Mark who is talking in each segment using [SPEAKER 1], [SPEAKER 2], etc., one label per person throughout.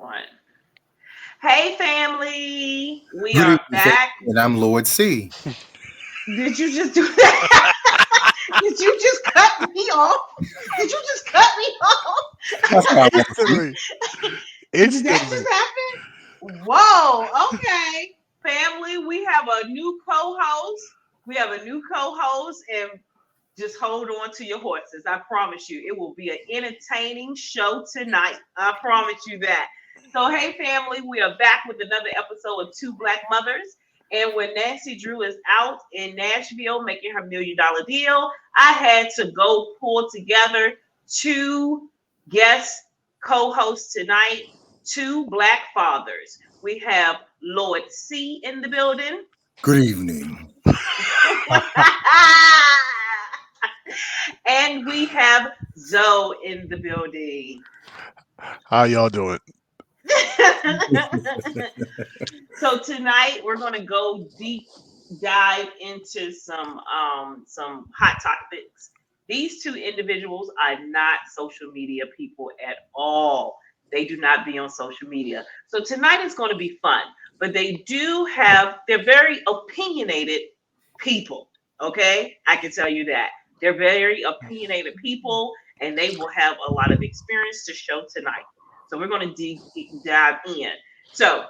[SPEAKER 1] One. Hey, family. We
[SPEAKER 2] Good
[SPEAKER 1] are
[SPEAKER 2] evening, family,
[SPEAKER 1] back.
[SPEAKER 2] and I'm Lord C.
[SPEAKER 1] Did you just do that? Did you just cut me off? Did you just cut me
[SPEAKER 2] That's
[SPEAKER 1] off?
[SPEAKER 2] how I want to speak.
[SPEAKER 3] Instantly.
[SPEAKER 1] Did that
[SPEAKER 3] Instantly.
[SPEAKER 1] just happen? Whoa. Okay. Family, we have a new co host. We have a new co host, and just hold on to your horses. I promise you, it will be an entertaining show tonight. I promise you that. So, hey, family, we are back with another episode of Two Black Mothers. And when Nancy Drew is out in Nashville making her $1 million deal, I had to go pull together two guest co hosts tonight, two Black fathers. We have Lord C in the building.
[SPEAKER 2] Good evening.
[SPEAKER 1] And we have Zoe in the building.
[SPEAKER 3] How y'all doing?
[SPEAKER 1] So tonight we're gonna go deep dive into some hot topics. These two individuals are not social media people at all. They do not be on social media. So tonight is going to be fun, but they're very opinionated people. Okay, I can tell you that. They're very opinionated people, and they will have a lot of experience to show tonight. So we're going to dive in. So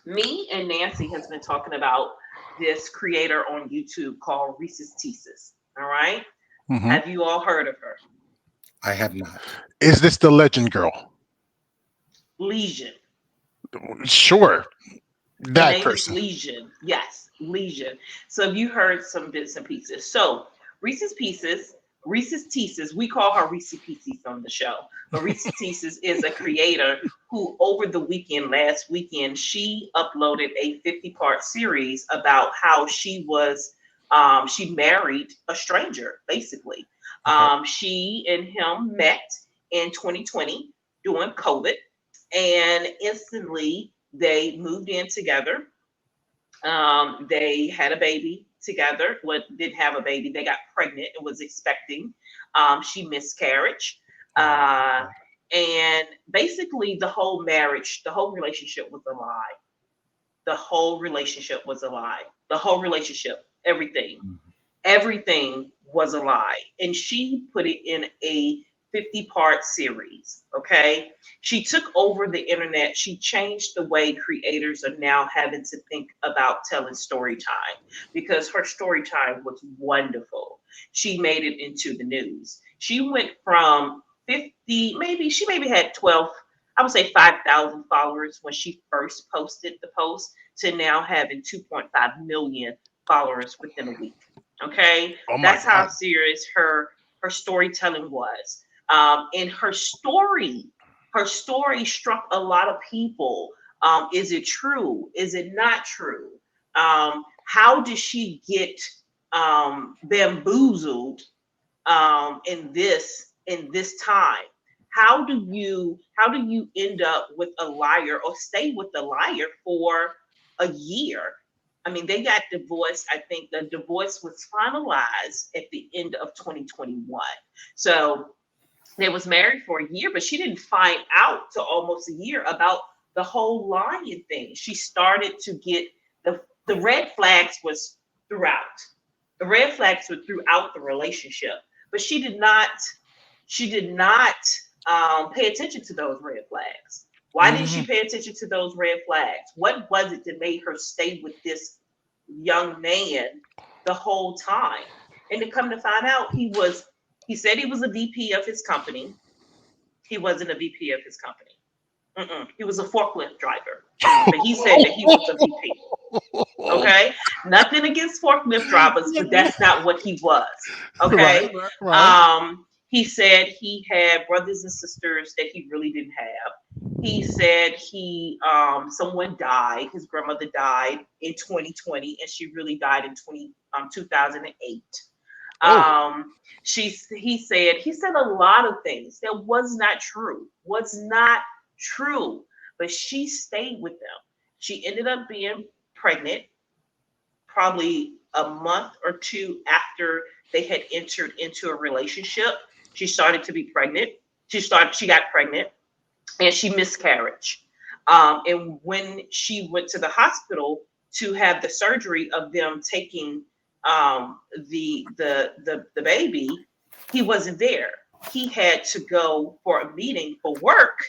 [SPEAKER 1] me and Nancy has been talking about this creator on YouTube called Reese's Pieces. All right.
[SPEAKER 3] Hmm.
[SPEAKER 1] Have you all heard of her?
[SPEAKER 2] I have not.
[SPEAKER 3] Is this the legend girl?
[SPEAKER 1] Legion.
[SPEAKER 3] Sure.
[SPEAKER 1] Her
[SPEAKER 3] That
[SPEAKER 1] name is
[SPEAKER 3] person.
[SPEAKER 1] Legion. Yes, Legion. So have you heard some bits and pieces? So Reese's Pieces, Reese's Pieces, we call her Reese's Pieces on the show. But Reese's Pieces is a creator who over the weekend, last weekend, she uploaded a 50-part series about how she married a stranger, basically.
[SPEAKER 3] Okay.
[SPEAKER 1] She and him met in 2020 during COVID, and instantly they moved in together. They had a baby together. Well, didn't have a baby. They got pregnant and was expecting. She miscarried.
[SPEAKER 3] Oh,
[SPEAKER 1] Uh,
[SPEAKER 3] okay.
[SPEAKER 1] and basically, the whole marriage, the whole relationship was a lie. The whole relationship was a lie. The whole relationship, everything was a lie. And she put it in a 50-part series. Okay. She took over the internet. She changed the way creators are now having to think about telling story time because her story time was wonderful. She made it into the news. She went from 50, maybe she maybe had 12, I would say 5,000 followers when she first posted the post to now having 2.5 million followers within a week. Okay,
[SPEAKER 3] Oh my
[SPEAKER 1] that's how
[SPEAKER 3] God.
[SPEAKER 1] serious her storytelling was. And her story struck a lot of people. Is it true? Is it not true? How did she get bamboozled in this time? How do you end up with a liar or stay with the liar for a year? I mean, they got divorced. I think the divorce was finalized at the end of 2021. So they was married for a year, but she didn't find out till almost a year about the whole lying thing. She started to get the red flags was throughout. The red flags were throughout the relationship, but she did not pay attention to those red flags. Why didn't she
[SPEAKER 3] Hmm.
[SPEAKER 1] pay attention to those red flags? What was it that made her stay with this young man the whole time? And to come to find out, he said he was a VP of his company. He wasn't a VP of his company. He was a forklift driver, but he said that he was a VP. Okay, nothing against forklift drivers, but that's not what he was.
[SPEAKER 3] Right,
[SPEAKER 1] Okay,
[SPEAKER 3] right, right.
[SPEAKER 1] he said he had brothers and sisters that he really didn't have. He said someone died. His grandmother died in 2020, and she really died in 2008.
[SPEAKER 3] Oh.
[SPEAKER 1] He said a lot of things that was not true, but she stayed with them. She ended up being pregnant probably a month or two after they had entered into a relationship. She started to be pregnant. She got pregnant. and she miscarried. And when she went to the hospital to have the surgery of them taking the baby, he wasn't there. He had to go for a meeting for work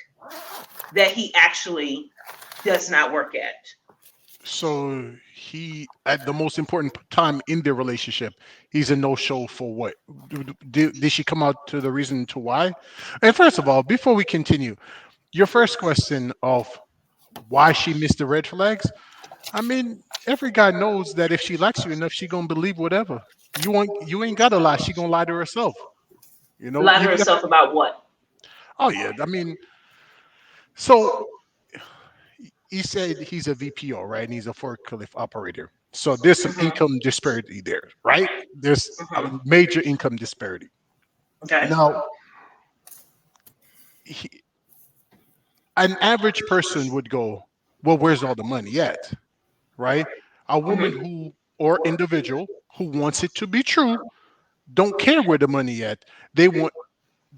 [SPEAKER 1] that he actually does not work at.
[SPEAKER 3] So he, at the most important time in their relationship, he's a no-show for what? Did she come out to the reason to why? And first of all, before we continue, your first question of why she missed the red flags. I mean, every guy knows that if she likes you enough, she gonna believe whatever. You ain't gotta lie. She gonna lie to herself. You know,
[SPEAKER 1] Lie to
[SPEAKER 3] even if
[SPEAKER 1] herself about what?
[SPEAKER 3] oh yeah, I mean, so he said he's a VPO, right? And he's a forklift operator. So there's some
[SPEAKER 1] Mhm.
[SPEAKER 3] income disparity there, right? There's a
[SPEAKER 1] Mhm.
[SPEAKER 3] major income disparity.
[SPEAKER 1] Okay.
[SPEAKER 3] Now, he, an average person would go, well, where's all the money at, right? A woman
[SPEAKER 1] Mhm.
[SPEAKER 3] who or individual who wants it to be true don't care where the money at. They want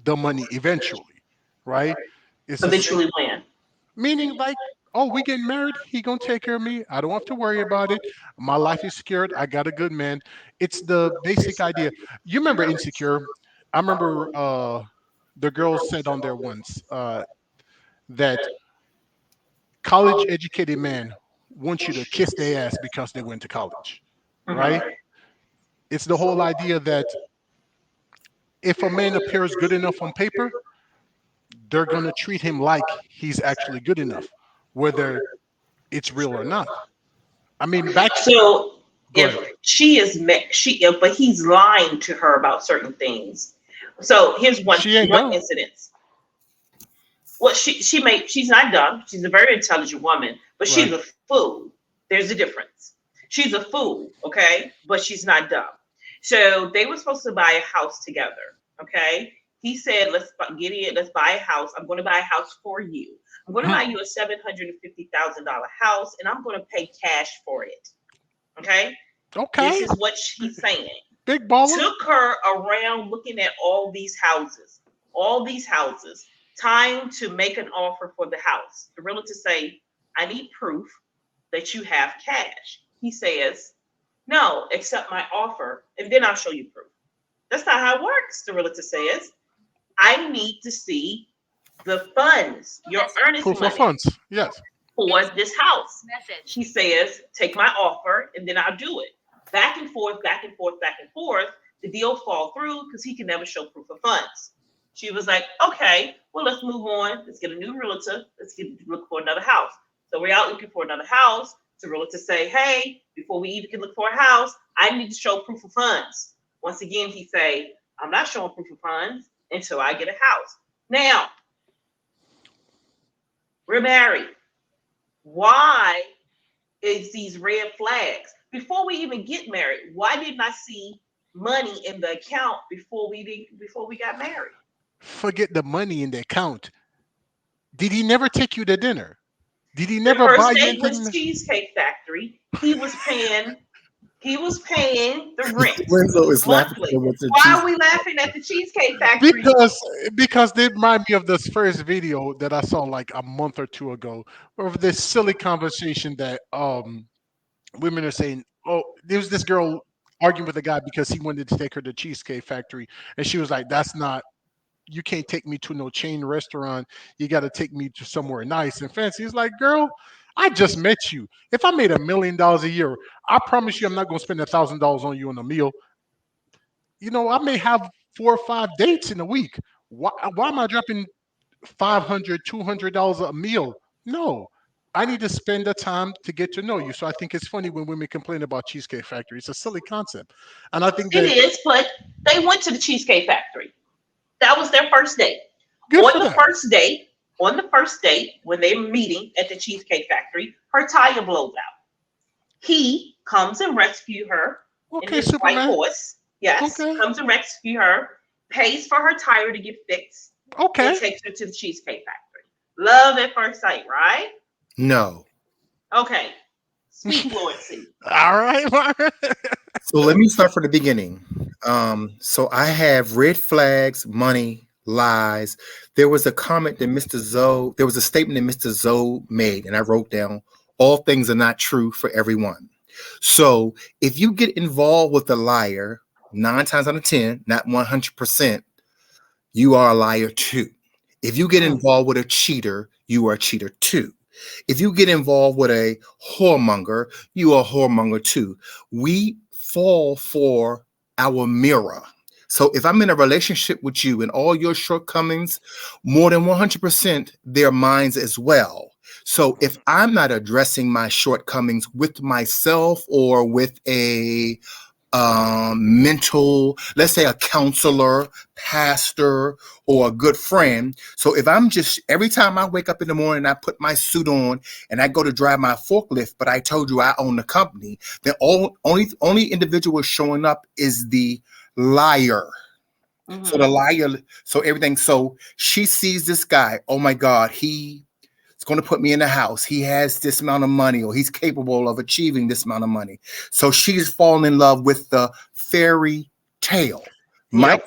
[SPEAKER 3] the money eventually, right? It's a
[SPEAKER 1] Eventually when?
[SPEAKER 3] meaning like, oh, we getting married. He gonna take care of me. I don't have to worry about it. My life is secured. I got a good man. It's the basic idea. You remember Insecure? I remember the girls said on there once that college educated man wants you to kiss their ass because they went to college, right?
[SPEAKER 1] Mhm.
[SPEAKER 3] It's the whole idea that if a man appears good enough on paper, they're going to treat him like he's actually good enough, whether it's real or not. I mean, back,
[SPEAKER 1] So
[SPEAKER 3] go
[SPEAKER 1] if
[SPEAKER 3] ahead.
[SPEAKER 1] she is but he's lying to her about certain things. So here's
[SPEAKER 3] She ain't
[SPEAKER 1] one
[SPEAKER 3] dumb,
[SPEAKER 1] incident. Well, she's not dumb. She's a very intelligent woman, but she's
[SPEAKER 3] right?
[SPEAKER 1] a fool. There's a difference. She's a fool, okay, but she's not dumb. So they were supposed to buy a house together, okay. He said, "Let's get it. Let's buy a house. I'm going to buy a house for you. I'm going to buy
[SPEAKER 3] Hmm.
[SPEAKER 1] you a $750,000 house, and I'm going to pay cash for it." Okay, this
[SPEAKER 3] Okay,
[SPEAKER 1] is what he's saying.
[SPEAKER 3] big baller.
[SPEAKER 1] Took her around looking at all these houses, time to make an offer for the house. The realtor say, "I need proof that you have cash." He says, "No, accept my offer, and then I'll show you proof." That's not how it works. The realtor says, "I need to see the funds, your earnest
[SPEAKER 3] Proof of
[SPEAKER 1] money
[SPEAKER 3] funds. Yes.
[SPEAKER 1] for this house." She says, "Take my offer and then I'll do it." Back and forth, back and forth, back and forth. The deal fall through because he can never show proof of funds. She was like, "Okay, well, let's move on. Let's get a new realtor. Look for another house." So we're out looking for another house. The realtor say, "Hey, before we even can look for a house, I need to show proof of funds." Once again, he say, "I'm not showing proof of funds until I get a house." Now, we're married. Why is these red flags? Before we even get married, why didn't I see money in the account before we got married?
[SPEAKER 3] Forget the money in the account. Did he never take you to dinner? Did he
[SPEAKER 1] The
[SPEAKER 3] never buy
[SPEAKER 1] first
[SPEAKER 3] you
[SPEAKER 1] date was
[SPEAKER 3] anything?
[SPEAKER 1] Cheesecake Factory. He was paying the rent
[SPEAKER 2] Winslow is laughing
[SPEAKER 1] monthly.
[SPEAKER 2] with the
[SPEAKER 1] Why
[SPEAKER 2] cheese.
[SPEAKER 1] are we laughing at the Cheesecake Factory?
[SPEAKER 3] Because they remind me of this first video that I saw like a month or two ago of this silly conversation that women are saying, oh, there was this girl arguing with a guy because he wanted to take her to Cheesecake Factory, and she was like, that's not, you can't take me to no chain restaurant. You got to take me to somewhere nice and fancy. He's like, girl, I just met you. If I made $1 million a year, I promise you I'm not going to spend $1,000 on you on a meal. I may have 4 or 5 dates in a week. Why am I dropping 500, $200 a meal? No, I need to spend the time to get to know you. So I think it's funny when women complain about Cheesecake Factory. It's a silly concept. And I think
[SPEAKER 1] It
[SPEAKER 3] that
[SPEAKER 1] is, but they went to the Cheesecake Factory. That was their first date.
[SPEAKER 3] good
[SPEAKER 1] On
[SPEAKER 3] for
[SPEAKER 1] the
[SPEAKER 3] them.
[SPEAKER 1] first date, on the first date, when they're meeting at the Cheesecake Factory, her tire blows out. He comes and rescue her in
[SPEAKER 3] Okay,
[SPEAKER 1] his white
[SPEAKER 3] Superman.
[SPEAKER 1] horse. Yes,
[SPEAKER 3] Okay.
[SPEAKER 1] comes and rescue her, pays for her tire to get fixed, and
[SPEAKER 3] Okay.
[SPEAKER 1] takes her to the Cheesecake Factory. Love at first sight, right?
[SPEAKER 2] No.
[SPEAKER 1] Okay. Speak fluency.
[SPEAKER 3] All right. Margaret.
[SPEAKER 2] So let me start from the beginning. So I have red flags, money, lies. There was a comment that Mr. Zoe, there was a statement that Mr. Zoe made, and I wrote down, all things are not true for everyone. So if you get involved with a liar, 9 times out of 10, not 100%, you are a liar too. If you get involved with a cheater, you are a cheater too. If you get involved with a whoremonger, you are a whoremonger too. We fall for our mirror. So if I'm in a relationship with you and all your shortcomings, more than 100%, they're mine as well. So if I'm not addressing my shortcomings with myself or with a mental, let's say a counselor, pastor, or a good friend. So if I'm just, every time I wake up in the morning, I put my suit on and I go to drive my forklift, but I told you I own the company, then only individual showing up is the liar. So the liar, so everything. So she sees this guy. Oh my God, he's going to put me in the house. He has this amount of money, or he's capable of achieving this amount of money. So she's fallen in love with the fairy tale. My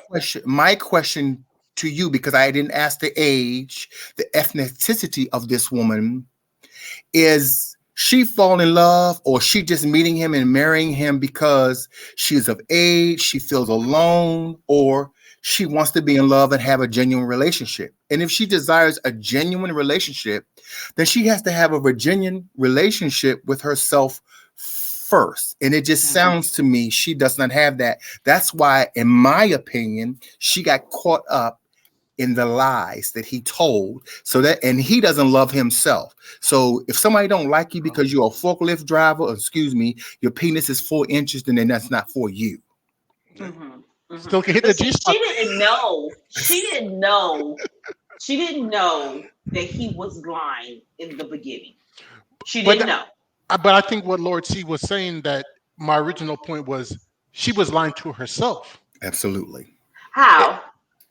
[SPEAKER 2] question to you, because I didn't ask the age, the ethnicity of this woman, is she fall in love, or she just meeting him and marrying him because she's of age, she feels alone, or she wants to be in love and have a genuine relationship? And if she desires a genuine relationship, then she has to have a genuine relationship with herself first. And it just sounds to me she does not have that. That's why, in my opinion, she got caught up in the lies that he told. So that, and he doesn't love himself. So if somebody don't like you because you're a forklift driver, or excuse me, your penis is 4 inches, then that's not for you.
[SPEAKER 3] Still can hit
[SPEAKER 1] But
[SPEAKER 3] the
[SPEAKER 1] see,
[SPEAKER 3] G spot.
[SPEAKER 1] she didn't know. She didn't know. She didn't know that he was lying in the beginning. She
[SPEAKER 3] But
[SPEAKER 1] didn't know.
[SPEAKER 3] but I think what Lord C was saying, that my original point was she was lying to herself.
[SPEAKER 2] Absolutely.
[SPEAKER 1] How?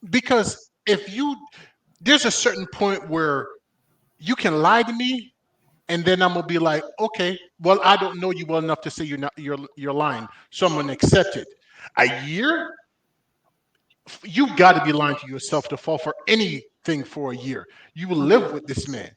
[SPEAKER 3] Because if you, there's a certain point where you can lie to me, and then I'm gonna be like, okay, well, I don't know you well enough to say you're lying, so I'm gonna accept it. A year, you've got to be lying to yourself to fall for anything for a year. You will live with this man,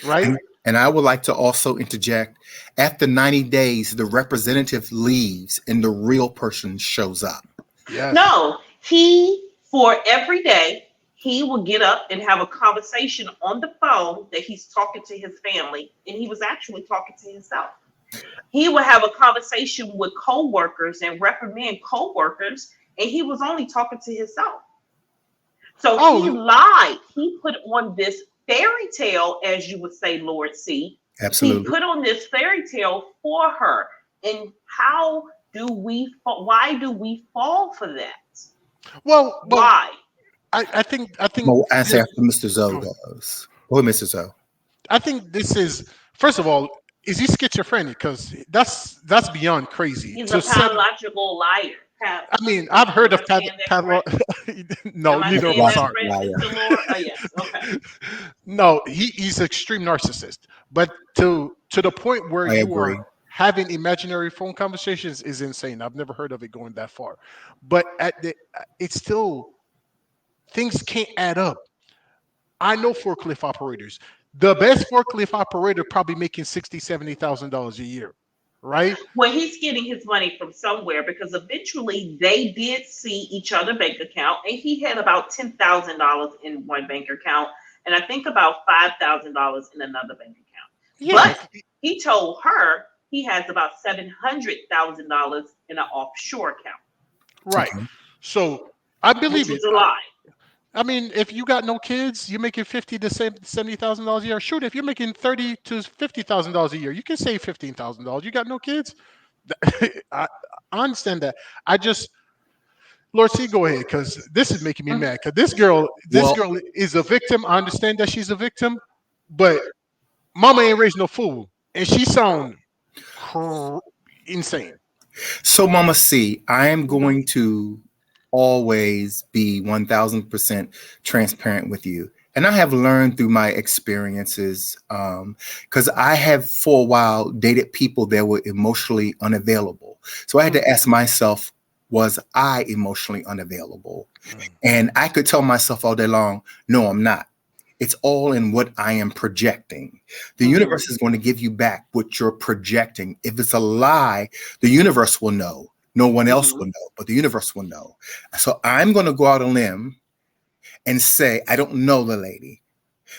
[SPEAKER 3] right?
[SPEAKER 2] And I would like to also interject, after 90 days, the representative leaves and the real person shows up.
[SPEAKER 3] Yes.
[SPEAKER 1] No, he, for every day, he will get up and have a conversation on the phone that he's talking to his family, and he was actually talking to himself. He would have a conversation with co-workers and reprimand co-workers, and he was only talking to himself. So he
[SPEAKER 3] Oh,
[SPEAKER 1] lied. He put on this fairy tale, as you would say, Lord C. He
[SPEAKER 2] Absolutely.
[SPEAKER 1] put on this fairy tale for her. And how do we, why do we fall for that?
[SPEAKER 3] well,
[SPEAKER 1] Why?
[SPEAKER 3] I think
[SPEAKER 2] Well, answer
[SPEAKER 3] this,
[SPEAKER 2] after Mr. Zoe
[SPEAKER 3] go.
[SPEAKER 2] goes. Or Mr. Zoe.
[SPEAKER 3] I think this is, first of all, is he schizophrenic? Because that's beyond crazy
[SPEAKER 1] He's a
[SPEAKER 3] to set.
[SPEAKER 1] pathological liar.
[SPEAKER 3] I mean, I've heard
[SPEAKER 1] Am I
[SPEAKER 3] of
[SPEAKER 1] saying that correct?
[SPEAKER 3] no,
[SPEAKER 1] Am I
[SPEAKER 3] neither of
[SPEAKER 1] saying
[SPEAKER 3] us
[SPEAKER 1] that
[SPEAKER 3] are.
[SPEAKER 1] correct,
[SPEAKER 2] Liar.
[SPEAKER 1] Mr. Lord? Oh, yes. Okay.
[SPEAKER 3] No, he's an extreme narcissist. But to the point where
[SPEAKER 2] I
[SPEAKER 3] you are
[SPEAKER 2] agree.
[SPEAKER 3] having imaginary phone conversations is insane. I've never heard of it going that far. But it's still, things can't add up. I know forklift operators. The best forklift operator probably making 60, $70,000 a year, right?
[SPEAKER 1] Well, he's getting his money from somewhere because eventually they did see each other bank account, and he had about $10,000 in one bank account, and I think about $5,000 in another bank account.
[SPEAKER 3] Yeah,
[SPEAKER 1] But he told her he has about $700,000 in an offshore account,
[SPEAKER 3] right.
[SPEAKER 2] Okay.
[SPEAKER 3] So I
[SPEAKER 1] which
[SPEAKER 3] believe it.
[SPEAKER 1] was a lie.
[SPEAKER 3] I mean, if you got no kids, you're making $50,000 to $70,000 a year. Shoot, if you're making $30,000 to $50,000 a year, you can save $15,000. You got no kids. I, I understand that. I just, Lord C, go ahead, because this is making me mad. Because this
[SPEAKER 2] Well,
[SPEAKER 3] girl is a victim. I understand that she's a victim, but Mama ain't raised no fool, and she sound cr- insane.
[SPEAKER 2] so Mama C, I am going to always be 1000% transparent with you. And I have learned through my experiences, because I have for a while dated people that were emotionally unavailable. So I had to ask myself, was I emotionally unavailable? And I could tell myself all day long, no, I'm not. It's all in what I am projecting. The universe is going to give you back what you're projecting. If it's a lie, the universe will know. No one else will know, but the universe will know. So I'm going to go out on a limb and say, I don't know the lady,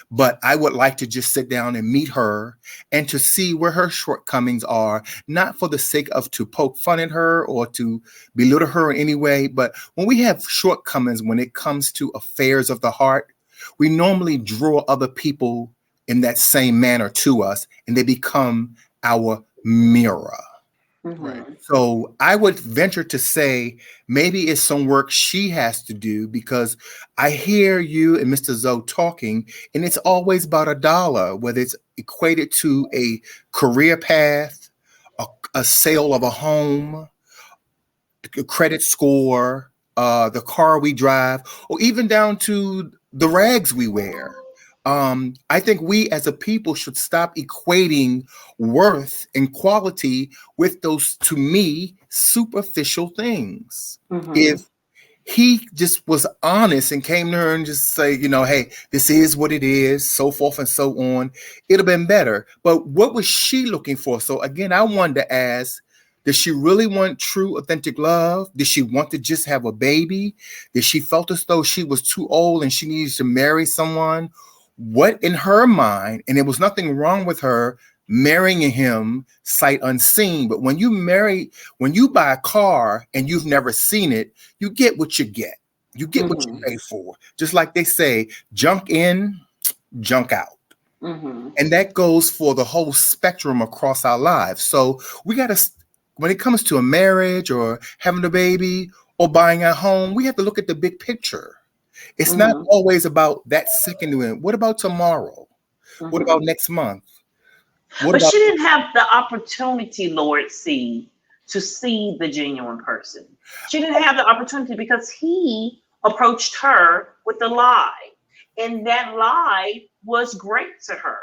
[SPEAKER 2] but I would like to just sit down and meet her and to see where her shortcomings are, not for the sake of to poke fun at her or to belittle her in any way. But when we have shortcomings, when it comes to affairs of the heart, we normally draw other people in that same manner to us, and they become our mirror.
[SPEAKER 3] Right.
[SPEAKER 2] So I would venture to say maybe it's some work she has to do, because I hear you and Mr. Zoe talking, and it's always about a dollar, whether it's equated to a career path, a sale of a home, a credit score, the car we drive, or even down to the rags we wear. I think we as a people should stop equating worth and quality with those, to me, superficial things. If he just was honest and came to her and just say, you know, hey, this is what it is, so forth and so on, it'd have been better. But what was she looking for? So again, I wanted to ask, does she really want true, authentic love? Did she want to just have a baby? Did she felt as though she was too old and she needs to marry someone? What in her mind, and there was nothing wrong with her marrying him sight unseen, but when you buy a car and you've never seen it, you get what you get. You get what you pay for. Just like they say, junk in, junk out. And that goes for the whole spectrum across our lives. So we got to, when it comes to a marriage or having a baby or buying a home, we have to look at the big picture. It's not always about that second win. What about tomorrow? What about next month? What
[SPEAKER 1] But
[SPEAKER 2] about
[SPEAKER 1] she didn't have the opportunity, Lord C, to see the genuine person. She didn't have the opportunity because he approached her with a lie. And that lie was great to her.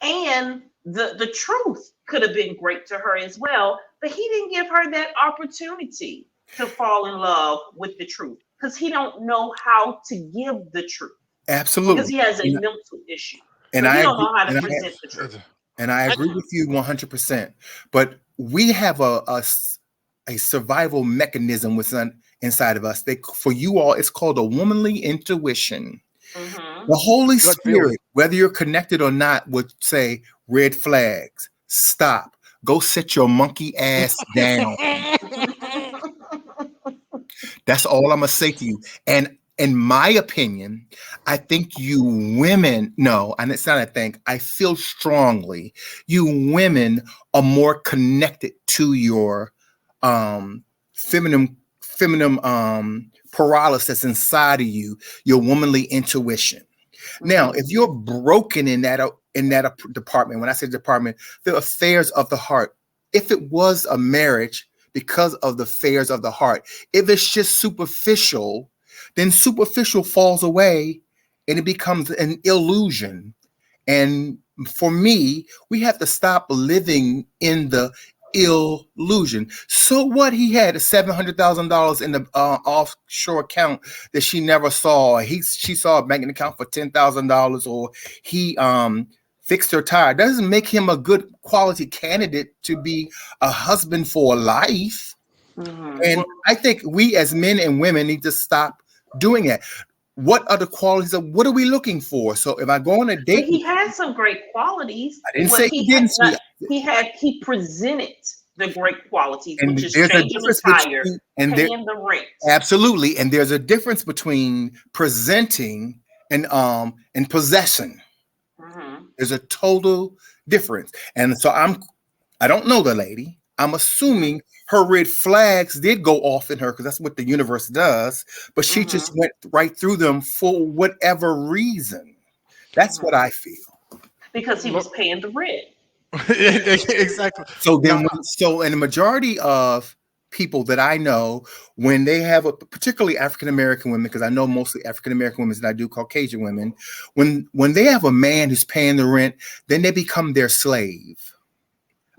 [SPEAKER 1] And the truth could have been great to her as well. But he didn't give her that opportunity to fall in love with the truth, because he don't know how to give the truth,
[SPEAKER 2] absolutely?
[SPEAKER 1] because he has a
[SPEAKER 2] And,
[SPEAKER 1] mental issue.
[SPEAKER 2] and
[SPEAKER 1] So he
[SPEAKER 2] I
[SPEAKER 1] don't
[SPEAKER 2] agree,
[SPEAKER 1] know how to present the truth.
[SPEAKER 2] and I agree with you 100%. But we have a survival mechanism within inside of us. For you all, it's called a womanly intuition. The Holy Spirit, whether you're connected or not, would say, red flags, stop, go sit your monkey ass down. That's all I'm gonna say to you. And in my opinion, I think you women, no, and it's not I think, I feel strongly you women are more connected to your feminine paralysis inside of you, your womanly intuition. Now, if you're broken in that department, when I say department, the affairs of the heart, if it was a marriage because of the affairs of the heart, if it's just superficial, then superficial falls away and it becomes an illusion. And for me, we have to stop living in the illusion. So what? He had $700,000 in the offshore account that she never saw. She saw a banking account for $10,000, or he fixed her tire. Doesn't make him a good quality candidate to be a husband for life. And I think we as men and women need to stop doing that. What are the qualities of what are we looking for? So if I go on a date,
[SPEAKER 1] but he had some great qualities.
[SPEAKER 2] I didn't say he didn't.
[SPEAKER 1] He presented the great qualities,
[SPEAKER 2] And
[SPEAKER 1] which is
[SPEAKER 2] there's a
[SPEAKER 1] changing the
[SPEAKER 2] difference
[SPEAKER 1] tire,
[SPEAKER 2] paying
[SPEAKER 1] the rent.
[SPEAKER 2] Absolutely, and there's a difference between presenting and possessing. There's a total difference. And so I don't know the lady. I'm assuming her red flags did go off in her because that's what the universe does, but she just went right through them for whatever reason. That's what I feel.
[SPEAKER 1] Because he was paying the rent.
[SPEAKER 3] Exactly.
[SPEAKER 2] So then, and the majority of people that I know, when they have particularly African American women, because I know mostly African American women, and I do Caucasian women, when they have a man who's paying the rent, then they become their slave.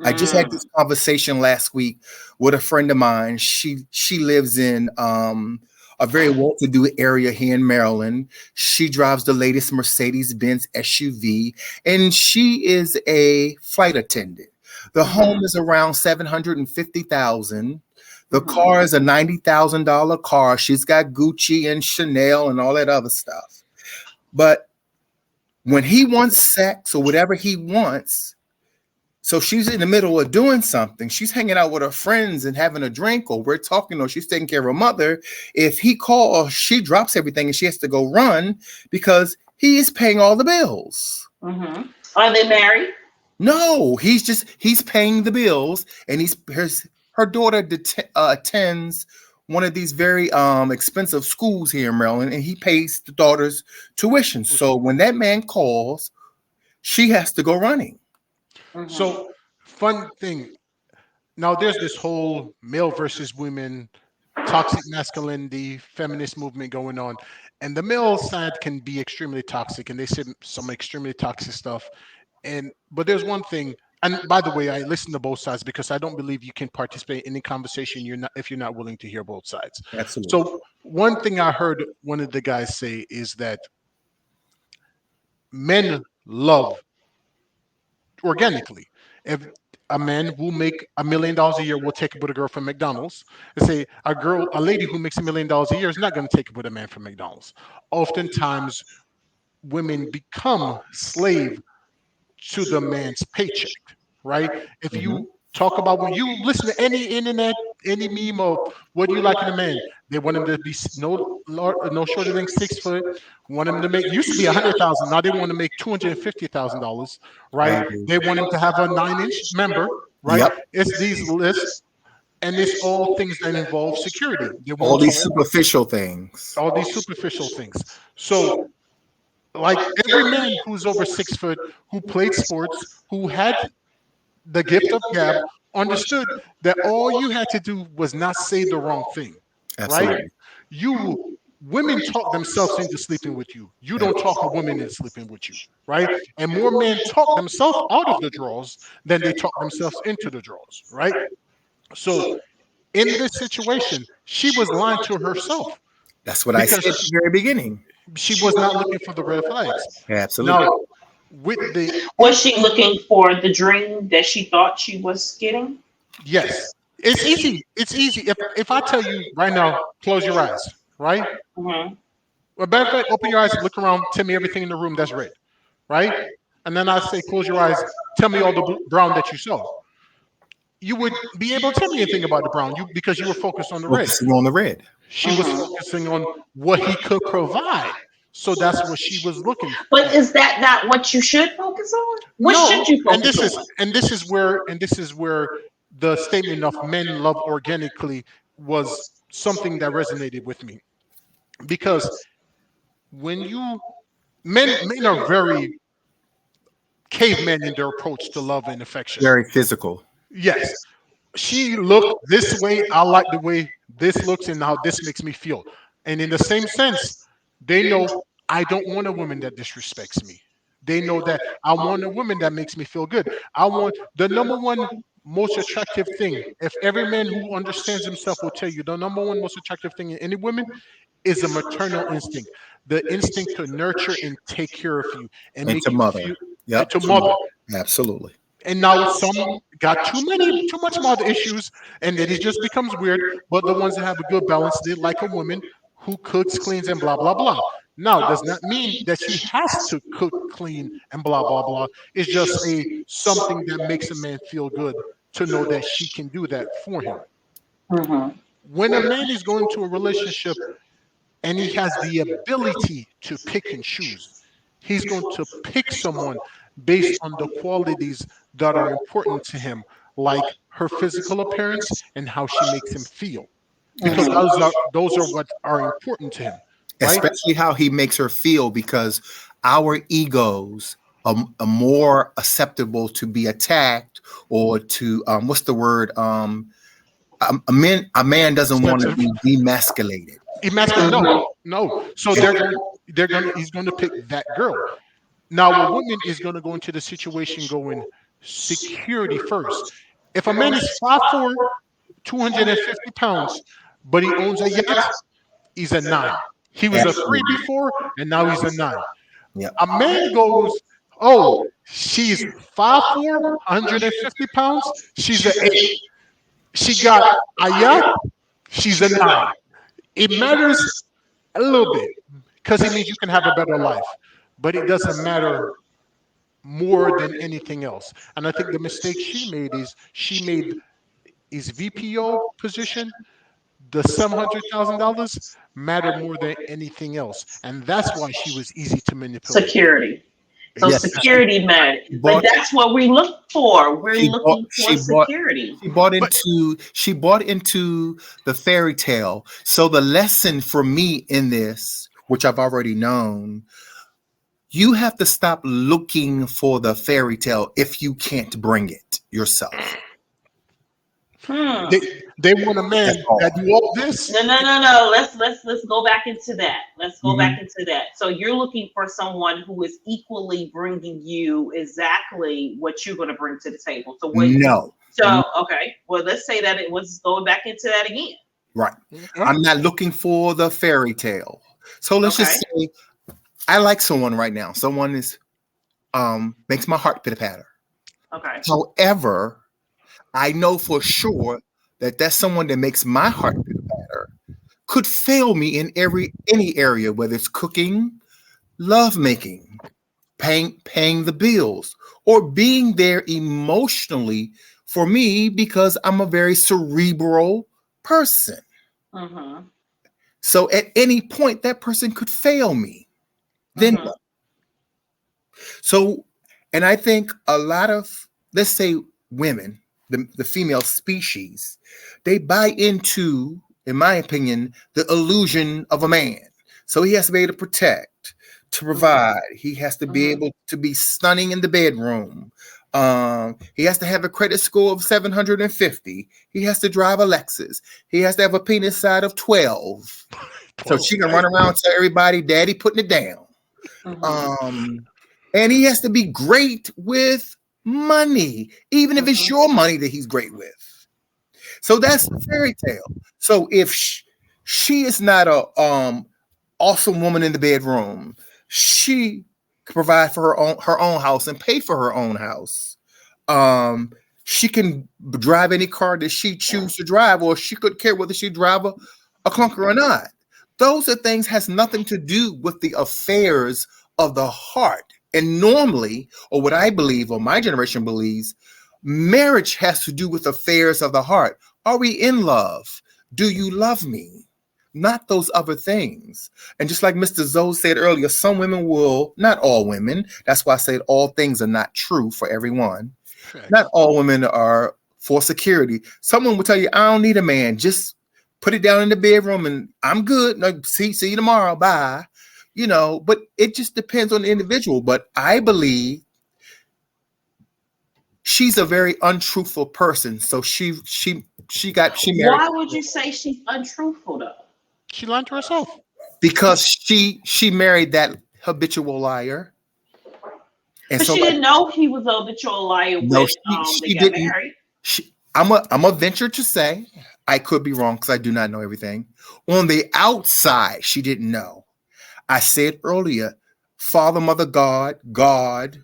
[SPEAKER 2] I just had
[SPEAKER 1] Mm.
[SPEAKER 2] this conversation last week with a friend of mine. She lives in a very well-to-do area here in Maryland. She drives the latest Mercedes-Benz SUV, and she is a flight attendant. The home
[SPEAKER 1] Mhm.
[SPEAKER 2] is around 750,000. The
[SPEAKER 1] Mhm.
[SPEAKER 2] car is a $90,000 car. She's got Gucci and Chanel and all that other stuff. But when he wants sex or whatever he wants, so she's in the middle of doing something. She's hanging out with her friends and having a drink, or we're talking, or she's taking care of her mother. If he calls, she drops everything and she has to go run because he is paying all the bills.
[SPEAKER 1] Mhm. Are they married?
[SPEAKER 2] No, he's paying the bills, and her daughter attends one of these very expensive schools here in Maryland, and he pays the daughter's tuition. So when that man calls, she has to go running.
[SPEAKER 3] So,
[SPEAKER 1] Mhm.
[SPEAKER 3] fun thing. Now, there's this whole male versus women, toxic masculinity, feminist movement going on, and the male side can be extremely toxic, and they say some extremely toxic stuff. And but there's one thing. And by the way, I listen to both sides because I don't believe you can participate in any conversation you're not if you're not willing to hear both sides.
[SPEAKER 2] Absolutely.
[SPEAKER 3] So one thing I heard one of the guys say is that men love organically. If a man who make $1 million a year will take up with a girl from McDonald's, and say a lady who makes $1 million a year is not going to take up with a man from McDonald's. Oftentimes, women become slave to the man's paycheck, right? If you
[SPEAKER 2] Mhm.
[SPEAKER 3] talk about when you listen to any internet, any meme of what do you like in a man, they want him to be no shorter than 6 foot. Want him to make used to be 100,000. Now they want to make $250,000,
[SPEAKER 2] I
[SPEAKER 3] right?
[SPEAKER 2] agree.
[SPEAKER 3] They want him to have a 9-inch member, right?
[SPEAKER 2] Yep.
[SPEAKER 3] It's these lists, and it's all things that involve security. They
[SPEAKER 2] All
[SPEAKER 3] want
[SPEAKER 2] these
[SPEAKER 3] tall,
[SPEAKER 2] superficial things.
[SPEAKER 3] all these superficial things. So like every man who's over 6 foot, who played sports, who had the gift of gab, understood that all you had to do was not say the wrong thing, right?
[SPEAKER 2] Absolutely.
[SPEAKER 3] You women talk themselves into sleeping with you. You don't talk a woman into sleeping with you, right? And more men talk themselves out of the draws than they talk themselves into the draws, right? So in this situation, she was lying to herself
[SPEAKER 2] That's what I
[SPEAKER 3] because
[SPEAKER 2] said at the very beginning.
[SPEAKER 3] she was not looking for the red flags.
[SPEAKER 2] Absolutely.
[SPEAKER 3] Now, with the
[SPEAKER 1] Was she looking for the dream that she thought she was getting?
[SPEAKER 3] yes, it's easy. It's easy. If I tell you right now, close your eyes, right?
[SPEAKER 1] Mhm.
[SPEAKER 3] Well, matter of fact, open your eyes, look around, tell me everything in the room that's red, right? And then I say, close your eyes, tell me all the brown that you saw. You would be able to tell me anything about the brown, you because you were focused on the red.
[SPEAKER 2] Focusing on the red.
[SPEAKER 3] She was
[SPEAKER 1] Mhm.
[SPEAKER 3] focusing on what he could provide, so that's what she was looking
[SPEAKER 1] But
[SPEAKER 3] at.
[SPEAKER 1] is that not what you should focus on? What
[SPEAKER 3] No,
[SPEAKER 1] should you
[SPEAKER 3] and
[SPEAKER 1] focus on?
[SPEAKER 3] this is where the statement of men love organically was something that resonated with me because when you men are very cavemen in their approach to love and affection.
[SPEAKER 2] Very physical.
[SPEAKER 3] Yes, she looked this way. I like the way this looks and how this makes me feel. And in the same sense, they know I don't want a woman that disrespects me. They know that I want a woman that makes me feel good. I want the number one most attractive thing. If every man who understands himself will tell you the number one most attractive thing in any woman is a maternal instinct, the instinct to nurture and take care of you and
[SPEAKER 2] And
[SPEAKER 3] make
[SPEAKER 2] to
[SPEAKER 3] you
[SPEAKER 2] mother.
[SPEAKER 3] feel
[SPEAKER 2] Yep.
[SPEAKER 3] to
[SPEAKER 2] To
[SPEAKER 3] mother.
[SPEAKER 2] mother. Absolutely.
[SPEAKER 3] And now some got too much mother issues, and then it just becomes weird. But the ones that have a good balance, they like a woman who cooks, cleans, and blah blah blah. Now, does not mean that she has to cook, clean, and blah blah blah. It's just a something that makes a man feel good to know that she can do that for him.
[SPEAKER 1] Mhm.
[SPEAKER 3] When a man is going to a relationship and he has the ability to pick and choose, he's going to pick someone based on the qualities that are important to him, like her physical appearance and how she makes him feel, because
[SPEAKER 1] Mhm.
[SPEAKER 3] those are what are important to him, right?
[SPEAKER 2] Especially how he makes her feel, because our egos are more acceptable to be attacked or to what's the word? A man doesn't want to
[SPEAKER 3] Sensitive,
[SPEAKER 2] be demasculated.
[SPEAKER 3] emasculate. No,
[SPEAKER 1] Mhm.
[SPEAKER 3] no. So he's going to pick that girl. Now, a woman is going to go into the situation going, security first. If a man is 5'4", 250 pounds, but he owns a yacht, he's a 9. He was a 3
[SPEAKER 2] Absolutely.
[SPEAKER 3] before, and now he's a 9.
[SPEAKER 2] Yep.
[SPEAKER 3] A man goes, oh, she's 5'4", 150 pounds, she's an 8. She got a yacht, she's a 9. It matters a little bit because it means you can have a better life, but it doesn't matter more than anything else. And I think the mistake she made is she made his VPO position, the $700,000, matter more than anything else, and that's why she was easy to manipulate.
[SPEAKER 1] Security. So
[SPEAKER 2] Yes.
[SPEAKER 3] Exactly.
[SPEAKER 1] security matters.
[SPEAKER 2] She
[SPEAKER 1] But
[SPEAKER 2] bought.
[SPEAKER 1] that's what we look for. We're
[SPEAKER 2] She bought.
[SPEAKER 1] looking for
[SPEAKER 2] She bought.
[SPEAKER 1] security.
[SPEAKER 2] She bought
[SPEAKER 3] But
[SPEAKER 2] into. She bought into the fairy tale. So the lesson for me in this, which I've already known, you have to stop looking for the fairy tale if you can't bring it yourself.
[SPEAKER 1] Hmm.
[SPEAKER 3] they want a man
[SPEAKER 2] That's all.
[SPEAKER 3] that do all this.
[SPEAKER 1] No. Let's go back into that. Let's go back
[SPEAKER 2] Mhm.
[SPEAKER 1] into that. So you're looking for someone who is equally bringing you exactly what you're going to bring to the table. So what?
[SPEAKER 2] No.
[SPEAKER 1] So okay. Well, let's say that it was going back into that again.
[SPEAKER 2] Right.
[SPEAKER 3] Okay.
[SPEAKER 2] I'm not looking for the fairy tale. So let's
[SPEAKER 1] Okay.
[SPEAKER 2] just say I like someone right now. Someone is makes my heart pitter patter.
[SPEAKER 1] Okay.
[SPEAKER 2] However, I know for sure that that's someone that makes my heart pitter patter could fail me in any area, whether it's cooking, love making, paying the bills, or being there emotionally for me because I'm a very cerebral person.
[SPEAKER 1] Mm-hmm.
[SPEAKER 2] So at any point, that person could fail me. Then
[SPEAKER 1] Mm-hmm.
[SPEAKER 2] what? So, and I think a lot of, let's say, women, the female species, they buy into, in my opinion, the illusion of a man. So he has to be able to protect, to provide. He has to be
[SPEAKER 1] Mm-hmm.
[SPEAKER 2] able to be stunning in the bedroom. He has to have a credit score of 750. He has to drive a Lexus. He has to have a penis size of 12. So
[SPEAKER 3] 12.
[SPEAKER 2] she can run
[SPEAKER 3] Damn.
[SPEAKER 2] around and tell everybody, Daddy putting it down.
[SPEAKER 1] Mm-hmm.
[SPEAKER 2] Um, and he has to be great with money, even if it's
[SPEAKER 1] Mm-hmm.
[SPEAKER 2] your money that he's great with. So that's the fairy tale. So if she is not a awesome woman in the bedroom, she can provide for her own house and pay for her own house. Um, she can drive any car that she chooses to drive, or she could care whether she drive a clunker or not. Those are things has nothing to do with the affairs of the heart. And normally, or what I believe, or my generation believes, marriage has to do with affairs of the heart. Are we in love? Do you love me? Not those other things. And just like Mr. Zoe said earlier, some women will, not all women, that's why I said all things are not true for everyone. Not
[SPEAKER 3] Facts.
[SPEAKER 2] all women are for security. Someone will tell you, I don't need a man. Just put it down in the bedroom and I'm good. No, see you tomorrow. Bye. But it just depends on the individual. But I believe she's a very untruthful person. So she married
[SPEAKER 1] Why would you say she's untruthful though?
[SPEAKER 3] She lied to herself.
[SPEAKER 2] because she married that habitual liar. And
[SPEAKER 1] But
[SPEAKER 2] so
[SPEAKER 1] she
[SPEAKER 2] like,
[SPEAKER 1] didn't know he was a habitual liar
[SPEAKER 2] no,
[SPEAKER 1] when
[SPEAKER 2] she
[SPEAKER 1] they got
[SPEAKER 2] didn't.
[SPEAKER 1] married.
[SPEAKER 2] I'm a venture to say, I could be wrong because I do not know everything. On the outside, she didn't know. I said earlier, Father, Mother, God,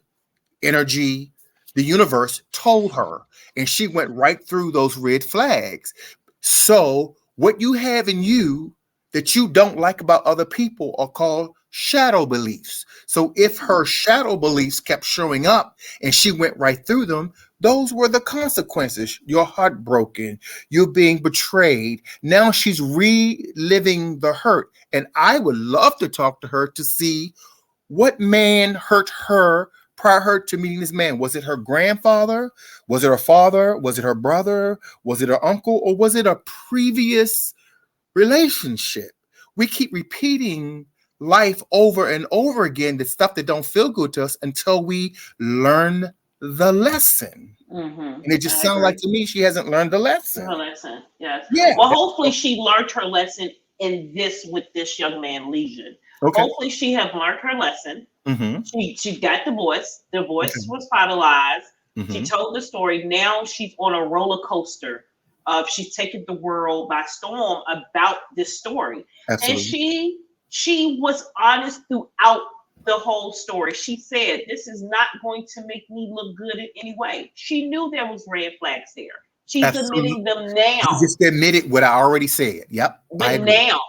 [SPEAKER 2] energy, the universe told her, and she went right through those red flags. So, what you have in you that you don't like about other people are called shadow beliefs. So, if her shadow beliefs kept showing up and she went right through them, those were the consequences. You're heartbroken, you're being betrayed. Now she's reliving the hurt. And I would love to talk to her to see what man hurt her prior to meeting this man. Was it her grandfather? Was it her father? Was it her brother? Was it her uncle? Or was it a previous relationship? We keep repeating life over and over again, the stuff that don't feel good to us until we learn the lesson.
[SPEAKER 1] Mm-hmm.
[SPEAKER 2] And it just
[SPEAKER 1] I
[SPEAKER 2] sounds like
[SPEAKER 1] agree.
[SPEAKER 2] to me she hasn't learned the lesson.
[SPEAKER 1] Her lesson, yes.
[SPEAKER 2] Yeah.
[SPEAKER 1] Well, hopefully she learned her lesson in this with this young man Legion.
[SPEAKER 2] Okay.
[SPEAKER 1] Hopefully she have learned her lesson.
[SPEAKER 2] Mm-hmm.
[SPEAKER 1] She got divorced. Divorce
[SPEAKER 2] Okay.
[SPEAKER 1] was finalized. She
[SPEAKER 2] Hmm.
[SPEAKER 1] told the story. Now she's on a roller coaster of she's taken the world by storm about this story. And
[SPEAKER 2] Absolutely.
[SPEAKER 1] she was honest throughout the whole story. She said, "This is not going to make me look good in any way." She knew there was red flags there. She's
[SPEAKER 2] Absolutely.
[SPEAKER 1] admitting them
[SPEAKER 2] She
[SPEAKER 1] now.
[SPEAKER 2] just admitted what I already said. Yep, I
[SPEAKER 1] But
[SPEAKER 2] agree.
[SPEAKER 1] now,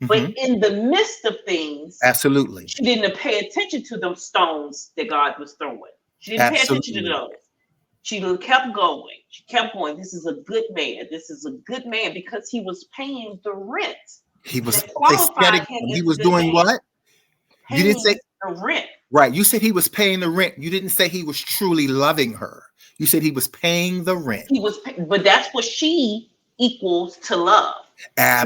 [SPEAKER 2] Hmm.
[SPEAKER 1] but in the midst of things,
[SPEAKER 2] Absolutely.
[SPEAKER 1] she didn't pay attention to them stones that God was throwing. She didn't pay attention to
[SPEAKER 2] Absolutely.
[SPEAKER 1] those. She kept going. She kept going. This is a good man. This is a good man because he was paying the rent
[SPEAKER 2] He was,
[SPEAKER 1] that
[SPEAKER 2] okay, say that
[SPEAKER 1] qualified him
[SPEAKER 2] again. He
[SPEAKER 1] as a
[SPEAKER 2] was
[SPEAKER 1] good
[SPEAKER 2] doing
[SPEAKER 1] man.
[SPEAKER 2] what? You didn't say,
[SPEAKER 1] Paying the rent.
[SPEAKER 2] right. You said he was paying the rent. You didn't say he was truly loving her. You said he was paying the rent.
[SPEAKER 1] He was, but that's what she equals to love.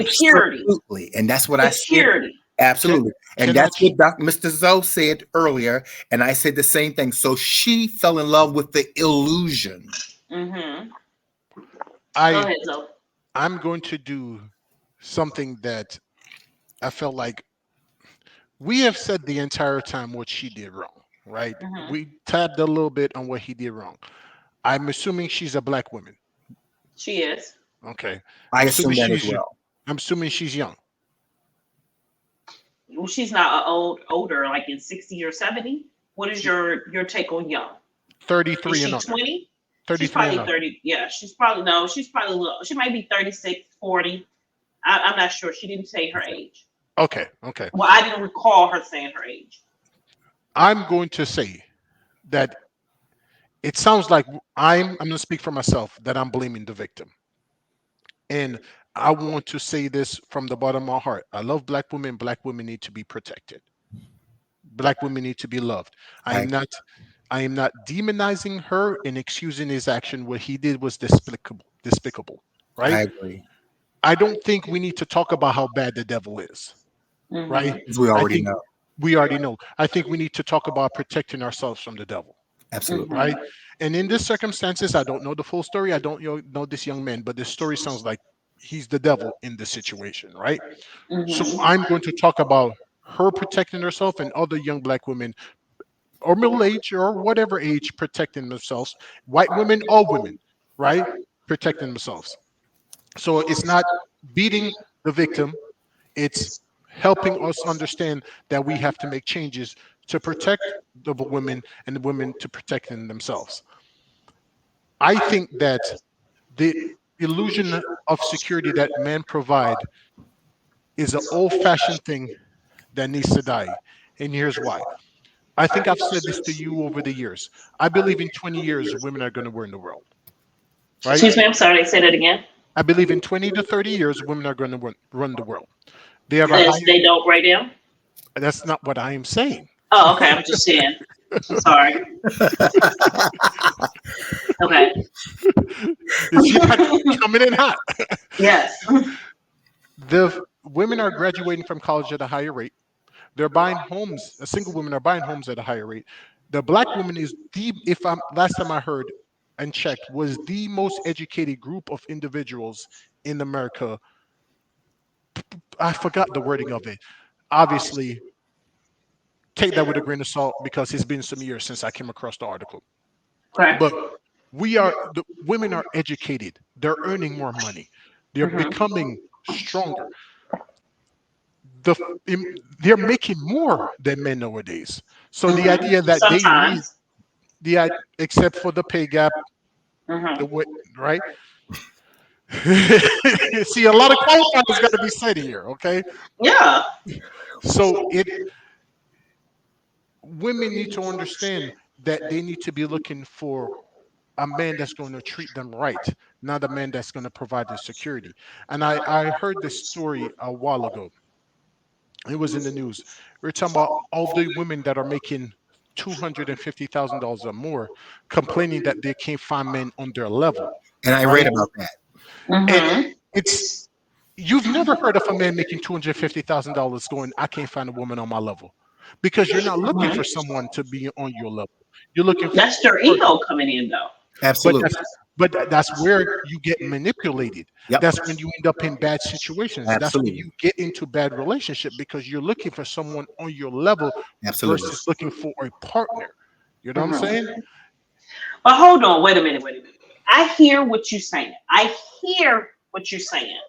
[SPEAKER 1] Security.
[SPEAKER 2] Absolutely. And that's what I said.
[SPEAKER 1] Security.
[SPEAKER 3] Can
[SPEAKER 2] Absolutely. And
[SPEAKER 3] can I?
[SPEAKER 2] that's what Mr. Zoe said earlier. And I said the same thing. So she fell in love with the illusion.
[SPEAKER 1] Mm-hmm. Go
[SPEAKER 3] I
[SPEAKER 1] ahead, Zoe.
[SPEAKER 3] I'm going to do something that I felt like we have said the entire time what she did wrong, right?
[SPEAKER 1] Mm-hmm.
[SPEAKER 3] We tabbed a little bit on what he did wrong. I'm assuming she's a black woman.
[SPEAKER 1] She is.
[SPEAKER 3] Okay.
[SPEAKER 2] I
[SPEAKER 3] I'm assuming
[SPEAKER 2] assume that as
[SPEAKER 3] she's
[SPEAKER 2] well.
[SPEAKER 3] I'm assuming she's young.
[SPEAKER 1] Well, she's not older, like in 60 or 70. What is your take on young? Is
[SPEAKER 3] 33 and
[SPEAKER 1] she
[SPEAKER 3] under.
[SPEAKER 1] 20? She's
[SPEAKER 3] 33 and
[SPEAKER 1] probably
[SPEAKER 3] under.
[SPEAKER 1] 30. Yeah, she's probably no, she's probably a little, she might be 36, 40. I'm not sure. She didn't say her age.
[SPEAKER 3] Okay, okay.
[SPEAKER 1] Well, I didn't recall her saying her age.
[SPEAKER 3] I'm going to say that it sounds like I'm going to speak for myself that I'm blaming the victim. And I want to say this from the bottom of my heart. I love black women. Black women need to be protected. Black women need to be loved. I
[SPEAKER 2] I
[SPEAKER 3] am not I am not demonizing her and excusing his action. What he did was despicable, right?
[SPEAKER 2] I agree.
[SPEAKER 3] I don't think we need to talk about how bad the devil is, right?
[SPEAKER 1] Mm-hmm.
[SPEAKER 2] As we
[SPEAKER 3] I
[SPEAKER 2] already
[SPEAKER 3] think
[SPEAKER 2] know.
[SPEAKER 3] we already know. I think we need to talk about protecting ourselves from the devil,
[SPEAKER 2] Absolutely.
[SPEAKER 3] right?
[SPEAKER 1] Mm-hmm.
[SPEAKER 3] And in this circumstances, I don't know the full story. I don't know this young man, but this story sounds like he's the devil in this situation, right? So
[SPEAKER 1] Mm-hmm.
[SPEAKER 3] I'm going to talk about her protecting herself and other young black women or middle age or whatever age protecting themselves, white women, all women, right? Protecting themselves. So it's not beating the victim, it's helping us understand that we have to make changes to protect the women and the women to protecting themselves. I think that the illusion of security that men provide is an old fashioned thing that needs to die. And here's why. I think I've said this to you over the years. I believe in 20 years, women are going to run the world, right?
[SPEAKER 1] Excuse me, I'm sorry. Say that again.
[SPEAKER 3] I believe in 20 to 30 years, women are going to run the world. They have a
[SPEAKER 1] As
[SPEAKER 3] higher,
[SPEAKER 1] they don't right now.
[SPEAKER 3] that's not what I am saying.
[SPEAKER 1] Oh, okay. I'm just saying. I'm sorry. Okay.
[SPEAKER 3] You see that coming in hot.
[SPEAKER 1] Yes.
[SPEAKER 3] The women are graduating from college at a higher rate. They're buying homes. Single women are buying homes at a higher rate. The black woman is the, if I'm last time I heard and checked, was the most educated group of individuals in America. I forgot the wording of it. Obviously, take that with a grain of salt because it's been some years since I came across the article.
[SPEAKER 1] Okay.
[SPEAKER 3] But the women are educated. They're earning more money. They're
[SPEAKER 1] Mm-hmm.
[SPEAKER 3] becoming stronger. The they're making more than men nowadays. So the idea
[SPEAKER 1] Mm-hmm.
[SPEAKER 3] that they need
[SPEAKER 1] Sometimes.
[SPEAKER 3] except for the pay gap, the
[SPEAKER 1] Mm-hmm.
[SPEAKER 3] way, right? See, a lot of qualifiers got to be said here. Okay,
[SPEAKER 1] Yeah.
[SPEAKER 3] so it women need to understand that they need to be looking for a man that's going to treat them right, not a man that's going to provide the security. And I heard this story a while ago. It was in the news. We are talking about all the women that are making $250,000 or more, complaining that they can't find men on their level,
[SPEAKER 2] And I read
[SPEAKER 3] right?
[SPEAKER 2] about that.
[SPEAKER 3] And
[SPEAKER 1] Mm-hmm.
[SPEAKER 3] it's you've never heard of a man making $250,000 going, I can't find a woman on my level, because you're not looking for someone to be on your level. You're looking for
[SPEAKER 1] That's their
[SPEAKER 3] a partner.
[SPEAKER 1] ego coming in, though.
[SPEAKER 3] But
[SPEAKER 2] Absolutely.
[SPEAKER 3] that's where you get manipulated.
[SPEAKER 2] Yep.
[SPEAKER 3] That's when you end up in bad situations. That's when
[SPEAKER 2] Absolutely.
[SPEAKER 3] you get into bad relationship because you're looking for someone on your level
[SPEAKER 2] Absolutely.
[SPEAKER 3] versus looking for a partner. You know what I'm saying?
[SPEAKER 1] Mm-hmm. But hold on, wait a minute. I hear what you're saying. I hear what you're saying,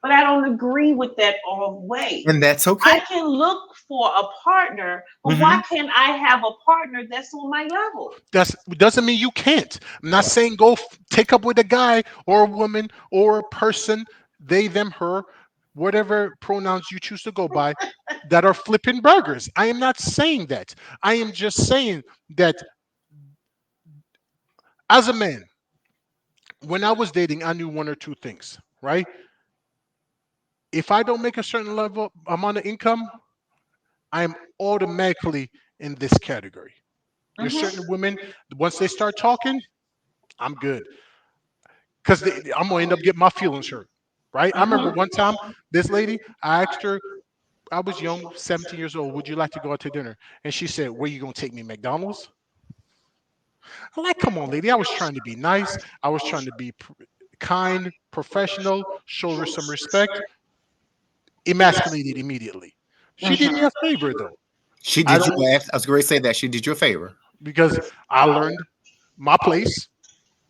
[SPEAKER 1] but I don't agree with that all the way.
[SPEAKER 2] And that's
[SPEAKER 1] I
[SPEAKER 2] okay.
[SPEAKER 1] can look for a partner, but
[SPEAKER 2] Hmm.
[SPEAKER 1] why can't I have a partner that's on my level?
[SPEAKER 3] That's doesn't mean you can't. I'm not saying go take up with a guy or a woman or a person, they, them, her, whatever pronouns you choose to go by, that are flipping burgers. I am not saying that. I am just saying that as a man, when I was dating, I knew one or two things, right? If I don't make a certain level amount of income, I am automatically in this category. There's certain
[SPEAKER 1] Hmm.
[SPEAKER 3] women, once they start talking, I'm good. Because I'm gonna end up getting my feelings hurt, right? I remember one time this lady, I asked her, I was young, 17 years old, would you like to go out to dinner? And she said, where you gonna take me, McDonald's? I'm like, come on, lady. I was trying to be nice. I was trying to be kind, professional, show her some respect. Emasculated immediately. She did me a favor though.
[SPEAKER 2] She
[SPEAKER 3] I
[SPEAKER 2] did you.
[SPEAKER 3] don't
[SPEAKER 2] I was going to say that she did you a favor.
[SPEAKER 3] because I learned my place,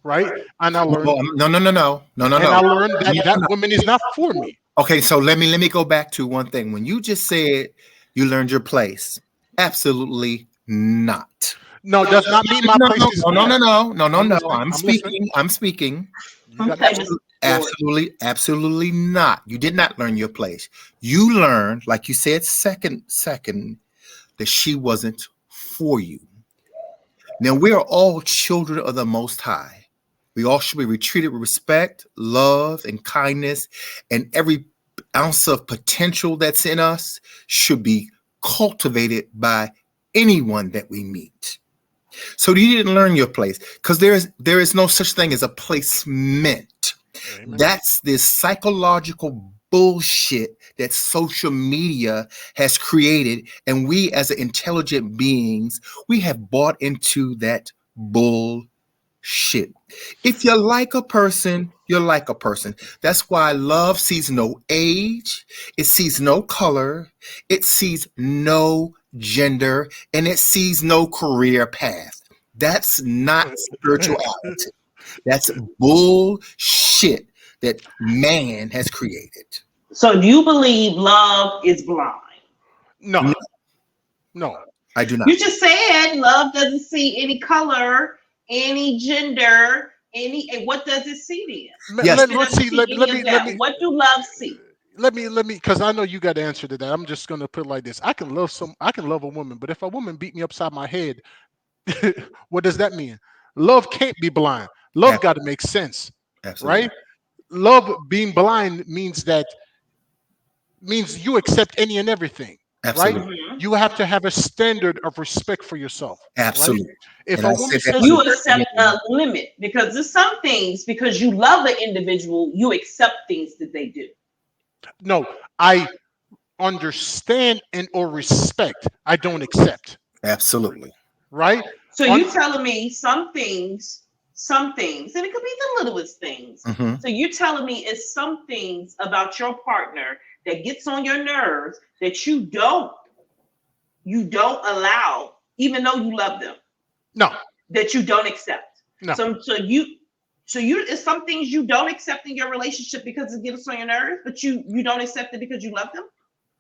[SPEAKER 3] right? And I learned
[SPEAKER 2] No, no, no, no, no, no,
[SPEAKER 3] and
[SPEAKER 2] no,
[SPEAKER 3] I
[SPEAKER 2] no,
[SPEAKER 3] learned that
[SPEAKER 2] no,
[SPEAKER 3] that
[SPEAKER 2] no.
[SPEAKER 3] woman is not for me.
[SPEAKER 2] Okay, so let me go back to one thing. When you just said you learned your place, absolutely not.
[SPEAKER 3] No, does not mean my
[SPEAKER 2] No,
[SPEAKER 3] place
[SPEAKER 2] no,
[SPEAKER 3] is
[SPEAKER 2] no, no,
[SPEAKER 3] bad.
[SPEAKER 2] no, no, no, no,
[SPEAKER 3] I'm
[SPEAKER 2] no.
[SPEAKER 3] listening.
[SPEAKER 2] I'm
[SPEAKER 3] I'm listening.
[SPEAKER 2] speaking. I'm speaking.
[SPEAKER 3] You got the
[SPEAKER 1] Okay,
[SPEAKER 3] floor.
[SPEAKER 1] Mr. Ford.
[SPEAKER 2] Absolutely, absolutely not. You did not learn your place. You learned, like you said, second, that she wasn't for you. Now we are all children of the Most High. We all should be treated with respect, love, and kindness, and every ounce of potential that's in us should be cultivated by anyone that we meet. So you didn't learn your place because there is no such thing as a placement.
[SPEAKER 3] Amen.
[SPEAKER 2] That's this psychological bullshit that social media has created, and we as intelligent beings, we have bought into that bullshit. If you like a person, you like a person. That's why love sees no age, it sees no color, it sees no gender, and it sees no career path. That's not spirituality. That's bullshit that man has created.
[SPEAKER 1] So do you believe love is blind?
[SPEAKER 3] No,
[SPEAKER 2] No,
[SPEAKER 3] no.
[SPEAKER 2] I do not.
[SPEAKER 1] You just said love doesn't see any color, any gender, any. And what does it see
[SPEAKER 2] Yes,
[SPEAKER 1] then? If it
[SPEAKER 3] Let's
[SPEAKER 1] doesn't
[SPEAKER 3] see.
[SPEAKER 1] see any
[SPEAKER 3] Let me
[SPEAKER 1] of that, what do love see?
[SPEAKER 3] because I know you got the answer to that. I'm just gonna put it like this. I can love a woman, but if a woman beat me upside my head, what does that mean? Love can't be blind. Love
[SPEAKER 2] ab-
[SPEAKER 3] got to make sense,
[SPEAKER 2] absolutely,
[SPEAKER 3] right? Love being blind means you accept any and everything, right?
[SPEAKER 2] absolutely,
[SPEAKER 1] Mhm.
[SPEAKER 3] You have to have a standard of respect for yourself, right?
[SPEAKER 2] absolutely.
[SPEAKER 3] If
[SPEAKER 2] And
[SPEAKER 3] a
[SPEAKER 2] I
[SPEAKER 3] woman
[SPEAKER 2] said that
[SPEAKER 3] says
[SPEAKER 2] from
[SPEAKER 1] You
[SPEAKER 2] the
[SPEAKER 1] accept
[SPEAKER 2] beginning.
[SPEAKER 1] a limit because there's some things because you love an individual, you accept things that they do.
[SPEAKER 3] no, I understand and or respect, I don't accept,
[SPEAKER 2] Absolutely.
[SPEAKER 3] right?
[SPEAKER 1] So
[SPEAKER 3] On
[SPEAKER 1] you telling me some things, and it could be the littlest things.
[SPEAKER 2] Hmm.
[SPEAKER 1] So you telling me it's some things about your partner that gets on your nerves that you don't allow, even though you love them,
[SPEAKER 3] no,
[SPEAKER 1] that you don't accept.
[SPEAKER 3] no.
[SPEAKER 1] So you it's some things you don't accept in your relationship because it gets on your nerves, but you don't accept it because you love them.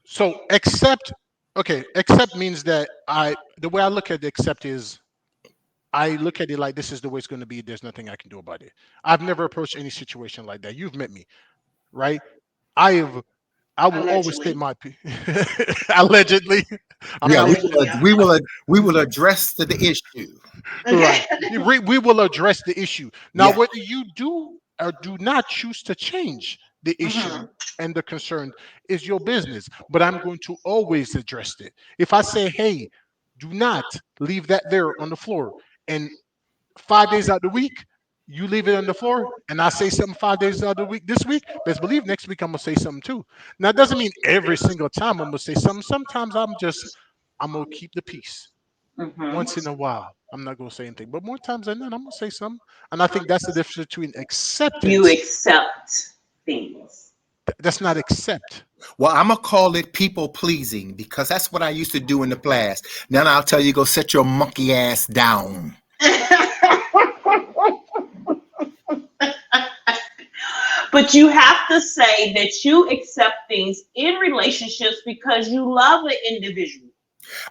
[SPEAKER 3] So accept, okay, accept means that the way I look at accept is I look at it like this is the way it's going to be. There's nothing I can do about it. I've never approached any situation like that. You've met me, right? I have. I will always state
[SPEAKER 1] Allegedly.
[SPEAKER 3] my allegedly. I'm
[SPEAKER 2] Yeah,
[SPEAKER 3] not
[SPEAKER 2] we
[SPEAKER 3] living
[SPEAKER 1] Allegedly,
[SPEAKER 2] will.
[SPEAKER 1] I
[SPEAKER 2] We
[SPEAKER 1] feel
[SPEAKER 2] will. We will address the issue.
[SPEAKER 3] right.
[SPEAKER 1] like. Okay.
[SPEAKER 3] We will address the issue. Now,
[SPEAKER 2] Yeah,
[SPEAKER 3] whether you do or do not choose to change the issue
[SPEAKER 1] Mhm.
[SPEAKER 3] and the concern is your business, but I'm going to always address it. If I say, hey, do not leave that there on the floor, and 5 days out of the week, you leave it on the floor, and I say something 5 days out of the week this week, best believe next week I'm gonna say something too. Now, it doesn't mean every single time I'm gonna say something. Sometimes I'm gonna keep the peace.
[SPEAKER 1] Mhm.
[SPEAKER 3] Once in a while, I'm not gonna say anything, but more times than not, I'm gonna say something. And I think that's the difference between
[SPEAKER 1] You
[SPEAKER 3] acceptance.
[SPEAKER 1] accept things.
[SPEAKER 3] That's not accept.
[SPEAKER 2] well, I'm gonna call it people pleasing because that's what I used to do in the past. Now I'll tell you, go set your monkey ass down.
[SPEAKER 1] But you have to say that you accept things in relationships because you love an individual.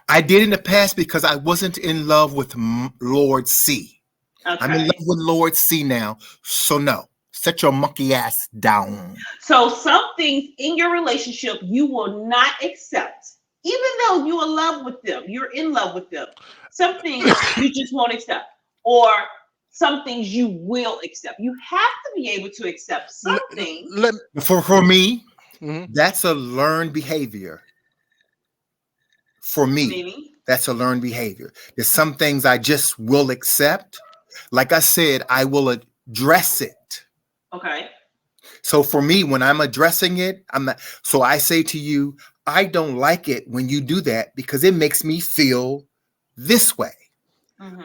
[SPEAKER 2] I did in the past because I wasn't in love with Lord C. I'm in
[SPEAKER 1] Okay.
[SPEAKER 2] love with Lord C now. So no, set your monkey ass down.
[SPEAKER 1] So some things in your relationship you will not accept, even though you're in love with them. You're in love with them. Some things you just won't accept, or some things you will accept. You have to be able to accept some
[SPEAKER 3] Let,
[SPEAKER 1] things.
[SPEAKER 3] let,
[SPEAKER 2] For me,
[SPEAKER 3] mhm.
[SPEAKER 2] that's a learned behavior. For me,
[SPEAKER 1] Meaning,
[SPEAKER 2] that's a learned behavior. There's some things I just will accept. Like I said, I will address it.
[SPEAKER 1] okay,
[SPEAKER 2] So for me, when I'm addressing it, I'm not. So I say to you, I don't like it when you do that because it makes me feel this way.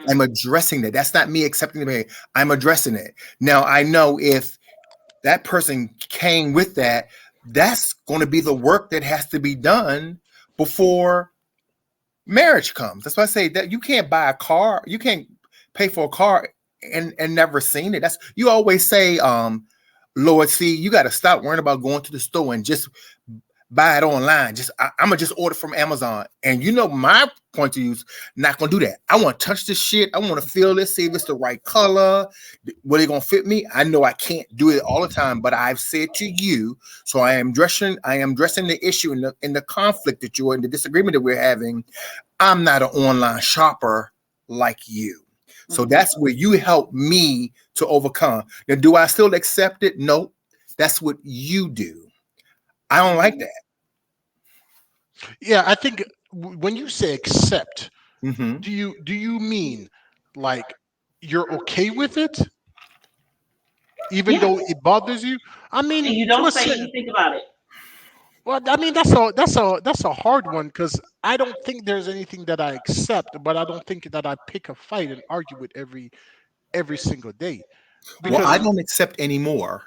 [SPEAKER 2] I'm
[SPEAKER 1] hmm,
[SPEAKER 2] addressing that. That's not me accepting the behavior. I'm addressing it. Now I know if that person came with that, that's going to be the work that has to be done before marriage comes. That's why I say that you can't buy a car, you can't pay for a car and never seen it. That's you always say, Lord, see, you got to stop worrying about going to the store and just buy it online. I'm gonna just order from Amazon. And you know my point of view is not gonna do that. I want to touch this shit. I want to feel this, see if it's the right color. Will it gonna fit me? I know I can't do it all the time, but I've said to you, so I am addressing the issue in the conflict that you're in, the disagreement that we're having. I'm not an online shopper like you. So
[SPEAKER 1] hmm.
[SPEAKER 2] that's where you help me to overcome. Now, do I still accept it? No. That's what you do. I don't like
[SPEAKER 1] Hmm.
[SPEAKER 2] that.
[SPEAKER 3] Yeah, I think when you say accept,
[SPEAKER 2] Mm-hmm.
[SPEAKER 3] do you mean like you're okay with it, even though
[SPEAKER 1] Yes,
[SPEAKER 3] it bothers you? I
[SPEAKER 1] and
[SPEAKER 3] mean,
[SPEAKER 1] you
[SPEAKER 3] to
[SPEAKER 1] don't
[SPEAKER 3] a
[SPEAKER 1] say
[SPEAKER 3] certain.
[SPEAKER 1] anything about it.
[SPEAKER 3] Well, I mean that's a hard one because I don't think there's anything that I accept, but I don't think that I pick a fight and argue with every single day
[SPEAKER 2] Well, I
[SPEAKER 3] because
[SPEAKER 1] Hmm.
[SPEAKER 2] don't accept anymore.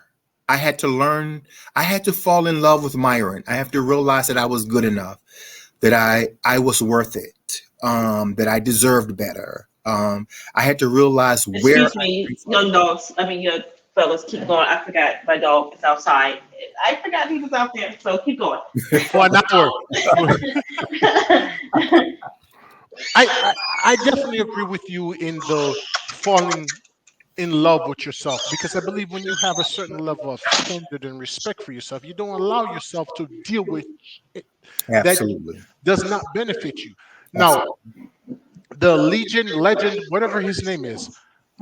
[SPEAKER 2] I had to learn, I had to fall in love with Myron. I have to realize that I was good enough, that I was worth it, that I deserved better. I had to realize where
[SPEAKER 1] Excuse
[SPEAKER 2] I came
[SPEAKER 1] me,
[SPEAKER 2] from.
[SPEAKER 1] young dogs. I mean, your fellas, keep going. I forgot my dog is outside. I forgot he was out there, so keep going.
[SPEAKER 3] for an hour. I I definitely agree with you in the falling in love with yourself because I believe when you have a certain level of standard and respect for yourself, you don't allow yourself to deal with it that
[SPEAKER 2] Absolutely.
[SPEAKER 3] does not benefit you. Now,
[SPEAKER 2] Absolutely.
[SPEAKER 3] the Legion, legend, whatever his name is,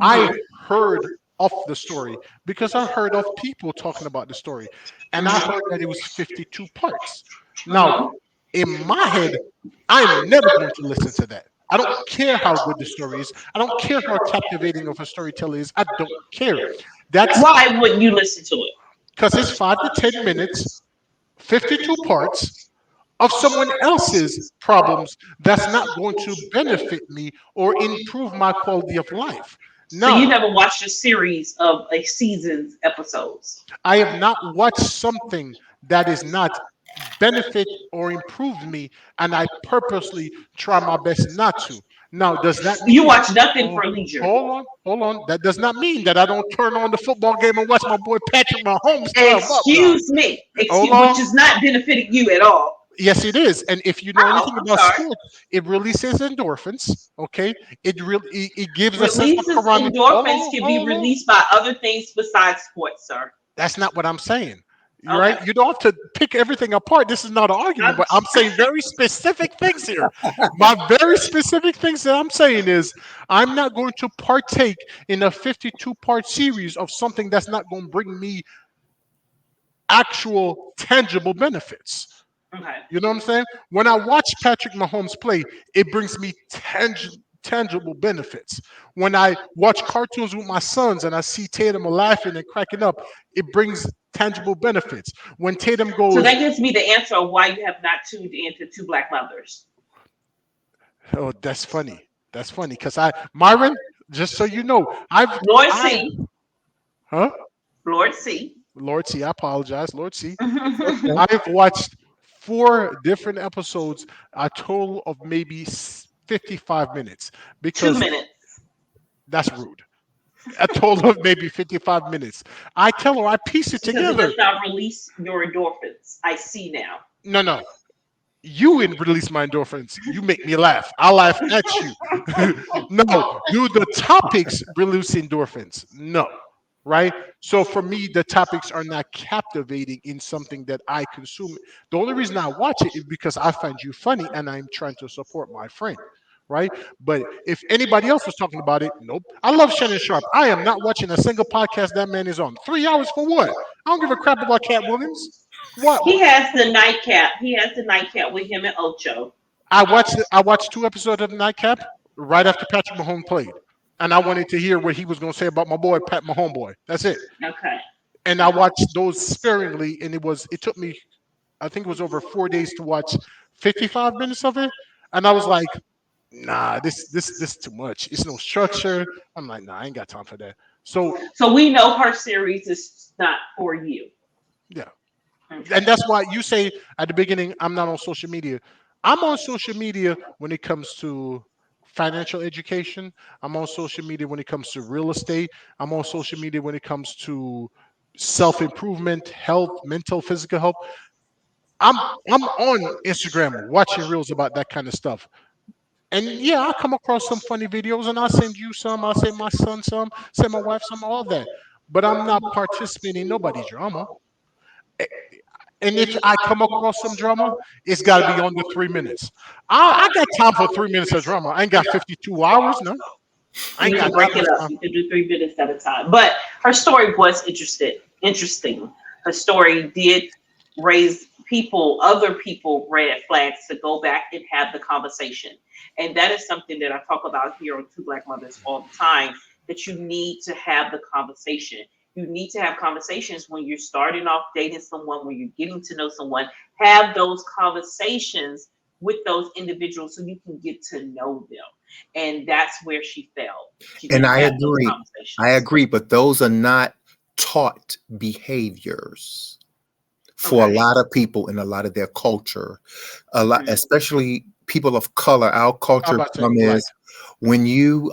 [SPEAKER 3] I
[SPEAKER 1] Mhm,
[SPEAKER 3] heard of the story because I heard of people talking about the story, and I heard that it was 52 parts. Now,
[SPEAKER 1] mhm.
[SPEAKER 3] in my head, I'm never going to listen to that. I don't care how good the story is. I don't care how captivating of a storyteller is. I don't care. That's
[SPEAKER 1] Why wouldn't you listen to it?
[SPEAKER 3] because it's 5 to 10 minutes, 52 parts of someone else's problems that's not going to benefit me or improve my quality of life.
[SPEAKER 1] So you
[SPEAKER 3] Now,
[SPEAKER 1] never watched a series of a season's episodes.
[SPEAKER 3] I have not watched something that is not benefit or improve me, and I purposely try my best not to. Now, does that
[SPEAKER 1] You
[SPEAKER 3] mean?
[SPEAKER 1] watch nothing
[SPEAKER 3] Oh,
[SPEAKER 1] for leisure.
[SPEAKER 3] hold on, hold on. That does not mean that I don't turn on the football game and watch my boy Patrick Mahomes tear him up. Now,
[SPEAKER 1] Excuse me.
[SPEAKER 3] hold
[SPEAKER 1] Excuse, which
[SPEAKER 3] on.
[SPEAKER 1] is not benefiting you at all.
[SPEAKER 3] Yes, it is. And if you know
[SPEAKER 1] Oh,
[SPEAKER 3] anything
[SPEAKER 1] I'm
[SPEAKER 3] about
[SPEAKER 1] sorry.
[SPEAKER 3] sports, it releases endorphins. Okay, it gives a sense of
[SPEAKER 1] Releases
[SPEAKER 3] camaraderie. Hold
[SPEAKER 1] endorphins
[SPEAKER 3] on,
[SPEAKER 1] can be
[SPEAKER 3] hold on.
[SPEAKER 1] released by other things besides sports, sir.
[SPEAKER 3] That's not what I'm saying. You're right.
[SPEAKER 1] Okay.
[SPEAKER 3] You don't have to pick everything apart. This is not an argument,
[SPEAKER 1] I'm,
[SPEAKER 3] but I'm saying very specific things here. My very specific things that I'm saying is I'm not going to partake in a 52-part series of something that's not going to bring me actual tangible benefits.
[SPEAKER 1] okay.
[SPEAKER 3] You know what I'm saying? When I watch Patrick Mahomes play, it brings me tangible benefits. When I watch cartoons with my sons and I see Tatum laughing and cracking up, it brings tangible benefits. When Tatum
[SPEAKER 1] So
[SPEAKER 3] goes,
[SPEAKER 1] that gives me the answer of why you have not tuned into Two Black Mothers.
[SPEAKER 3] oh, that's funny. That's funny because Myron, just so you know,
[SPEAKER 1] Lord
[SPEAKER 3] I,
[SPEAKER 1] C.
[SPEAKER 3] huh?
[SPEAKER 1] Lord C.
[SPEAKER 3] Lord C, I apologize. Lord C,
[SPEAKER 1] Two
[SPEAKER 3] I've watched 4 different episodes, a total of maybe 55 minutes because
[SPEAKER 1] minutes.
[SPEAKER 3] that's rude. A total of maybe 55 minutes. I tell her I piece it
[SPEAKER 1] Because it
[SPEAKER 3] together.
[SPEAKER 1] does not release your endorphins. I see now.
[SPEAKER 3] No, no. You release my endorphins. You make me laugh. I laugh at you. No, do the topics release endorphins? No, right? So for me, the topics are not captivating in something that I consume. The only reason I watch it is because I find you funny and I'm trying to support my friend, right? But if anybody else was talking about it, nope. I love Shannon Sharp. I am not watching a single podcast that man is on. 3 hours for what? I don't give a crap about Cat Williams. What?
[SPEAKER 1] He has the nightcap. He has the nightcap with him and Ocho.
[SPEAKER 3] I watched 2 episodes of the Nightcap right after Patrick Mahomes played, and I wanted to hear what he was going to say about my boy Pat Mahomes boy. That's it.
[SPEAKER 1] Okay.
[SPEAKER 3] And I watched those sparingly, and it took me, I think it was over 4 days to watch 55 minutes of it, and I was like, nah, this too much. It's no structure. I'm like, nah, I ain't got time for that. So
[SPEAKER 1] So we know her series is not for you.
[SPEAKER 3] yeah,
[SPEAKER 1] Okay.
[SPEAKER 3] and that's why you say at the beginning, I'm not on social media. I'm on social media when it comes to financial education. I'm on social media when it comes to real estate. I'm on social media when it comes to self improvement, health, mental, physical health. I'm on Instagram watching reels about that kind of stuff. And yeah, I come across some funny videos and I send you some, I send my son some, send my wife some, all that. But I'm not participating in nobody's drama. And if I come across some drama, it's got to be under 3 minutes. I got time for 3 minutes of drama. I ain't got 52 hours. No, I
[SPEAKER 1] You
[SPEAKER 3] ain't
[SPEAKER 1] can
[SPEAKER 3] got that
[SPEAKER 1] break
[SPEAKER 3] much
[SPEAKER 1] it up.
[SPEAKER 3] time.
[SPEAKER 1] You can do 3 minutes at a time. But her story was interesting. Her story did raise other people, red flags to go back and have the conversation. And that is something that I talk about here on Two Black Mothers all the time, that you need to have the conversation. You need to have conversations when you're starting off dating someone, when you're getting to know someone. Have those conversations with those individuals so you can get to know them. And that's where she failed. She
[SPEAKER 2] And
[SPEAKER 1] didn't
[SPEAKER 2] I
[SPEAKER 1] have those
[SPEAKER 2] agree. I
[SPEAKER 1] conversations.
[SPEAKER 2] agree, but those are not taught behaviors for a
[SPEAKER 1] Okay.
[SPEAKER 2] lot of people in a lot of their culture. A lot,
[SPEAKER 1] Mhm.
[SPEAKER 2] especially people of color. Our
[SPEAKER 3] How
[SPEAKER 2] culture
[SPEAKER 3] about that? Black?
[SPEAKER 2] is when you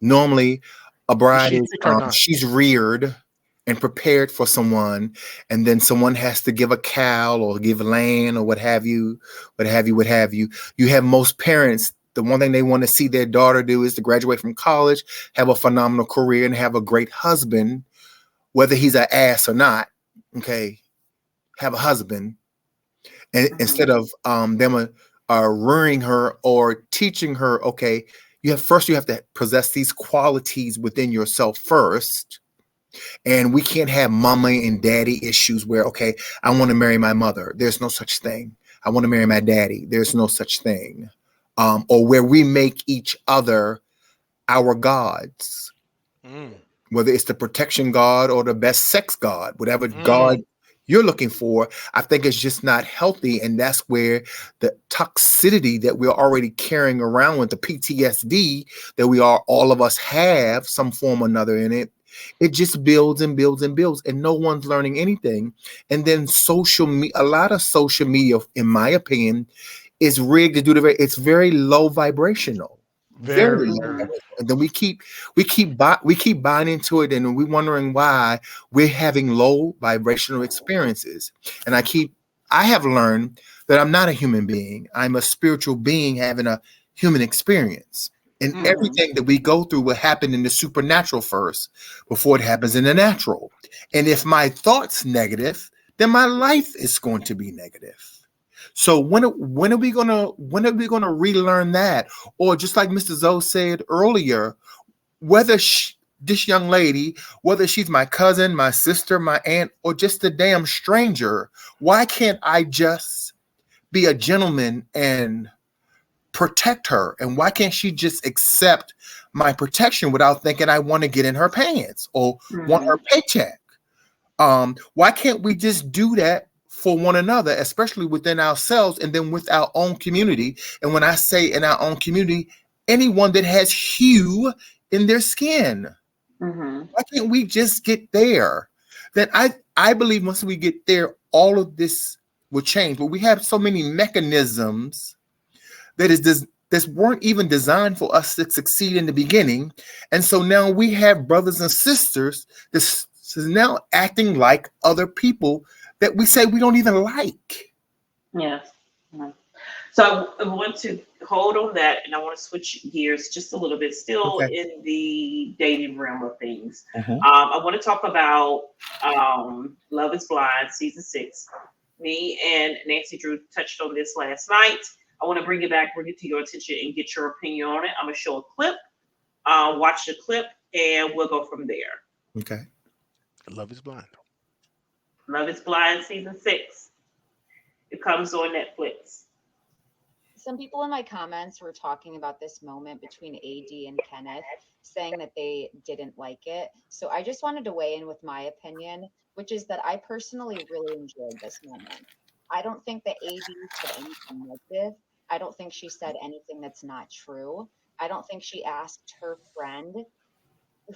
[SPEAKER 2] normally a
[SPEAKER 3] Is
[SPEAKER 2] bride
[SPEAKER 3] she
[SPEAKER 2] is
[SPEAKER 3] thick or not?
[SPEAKER 2] she's reared and prepared for someone, and then someone has to give a cow or give land or what have you, you have most parents, the one thing they want to see their daughter do is to graduate from college, have a phenomenal career, and have a great husband, whether he's an ass or not. Okay, have a husband, and
[SPEAKER 1] Mhm.
[SPEAKER 2] instead of them rearing her or teaching her, okay, you have to possess these qualities within yourself first. And we can't have mama and daddy issues where, okay, I want to marry my mother. There's no such thing. I want to marry my daddy. There's no such thing. Or where we make each other our gods,
[SPEAKER 3] Mm,
[SPEAKER 2] whether it's the protection god or the best sex god, whatever god
[SPEAKER 3] mm,
[SPEAKER 2] you're looking for. I think it's just not healthy. And that's where the toxicity that we're already carrying around with, the PTSD that all of us have some form or another in it. It just builds and builds and builds, and no one's learning anything. And then a lot of social media, in my opinion, is rigged to do it's very low vibrational, very
[SPEAKER 3] very,
[SPEAKER 2] low
[SPEAKER 3] very.
[SPEAKER 1] Mhm.
[SPEAKER 2] vibrational. And then we keep buying into it, and we're wondering why we're having low vibrational experiences. And I have learned that I'm not a human being. I'm a spiritual being having a human experience. And
[SPEAKER 3] Mm,
[SPEAKER 1] Mhm.
[SPEAKER 2] everything that we go through will happen in the supernatural first before it happens in the natural. And if my thoughts negative, then my life is going to be negative. So when are we gonna relearn that? Or just like Mr. Zoe said earlier, whether this young lady, whether she's my cousin, my sister, my aunt, or just a damn stranger, why can't I just be a gentleman and protect her? And why can't she just accept my protection without thinking I want to get in her pants or want her
[SPEAKER 1] Mhm.
[SPEAKER 2] paycheck? Why can't we just do that for one another, especially within ourselves and then with our own community? And when I say in our own community, anyone that has hue in their skin,
[SPEAKER 1] Mhm.
[SPEAKER 2] why can't we just get there? That I believe once we get there, all of this will change. But we have so many mechanisms that weren't even designed for us to succeed in the beginning. And so now we have brothers and sisters this is now acting like other people that we say we don't even like.
[SPEAKER 1] Yes. Mhm. So I want to hold on that, and I want to switch gears just a little bit, still
[SPEAKER 2] Okay.
[SPEAKER 1] in the dating realm of things.
[SPEAKER 2] Mhm.
[SPEAKER 1] I want to talk about Love Is Blind season 6. Me and Nancy Drew touched on this last night. I want to bring it back, bring it to your attention, and get your opinion on it. I'm gonna show a clip, watch the clip, and we'll go from there.
[SPEAKER 2] Okay.
[SPEAKER 3] Love is blind.
[SPEAKER 1] Love Is Blind season 6. It comes on Netflix.
[SPEAKER 4] Some people in my comments were talking about this moment between AD and Kenneth, saying that they didn't like it. So I just wanted to weigh in with my opinion, which is that I personally really enjoyed this moment. I don't think that AD said anything negative. I don't think she said anything that's not true. I don't think she asked her friend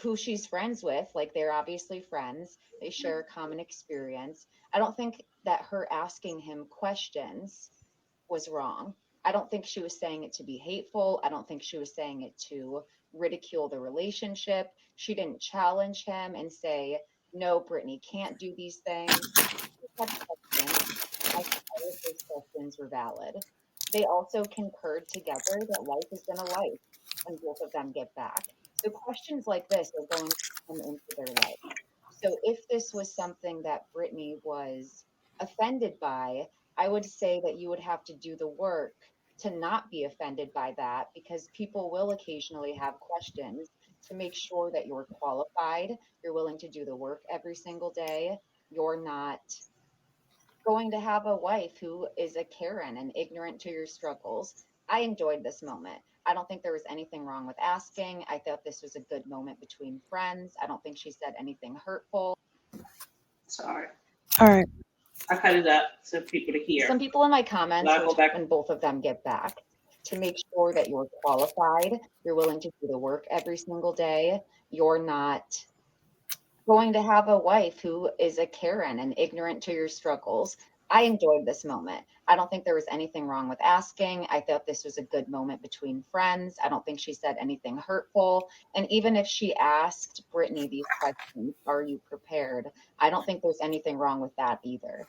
[SPEAKER 4] who she's friends with, like they're obviously friends, they share a common experience. I don't think that her asking him questions was wrong. I don't think she was saying it to be hateful. I don't think she was saying it to ridicule the relationship. She didn't challenge him and say, no, Brittany can't do these things. She had questions. I think all of those questions were valid. They also concurred together that life is going to life when both of them get back. So questions like this are going to come into their life. So if this was something that Brittany was offended by, I would say that you would have to do the work to not be offended by that, because people will occasionally have questions, to make sure that you're qualified, you're willing to do the work every single day, you're not going to have a wife who is a Karen and ignorant to your struggles. I enjoyed this moment. I don't think there was anything wrong with asking. I thought this was a good moment between friends. I don't think she said anything hurtful.
[SPEAKER 1] Sorry,
[SPEAKER 5] All right.
[SPEAKER 1] I cut it up so people to hear.
[SPEAKER 4] Some people in my comments
[SPEAKER 1] I'll
[SPEAKER 4] were
[SPEAKER 1] go back.
[SPEAKER 4] when both of them get back, to make sure that you're qualified, you're willing to do the work every single day, you're not going to have a wife who is a Karen and ignorant to your struggles. I enjoyed this moment. I don't think there was anything wrong with asking. I thought this was a good moment between friends. I don't think she said anything hurtful. And even if she asked Brittany these questions, are you prepared? I don't think there's anything wrong with that either.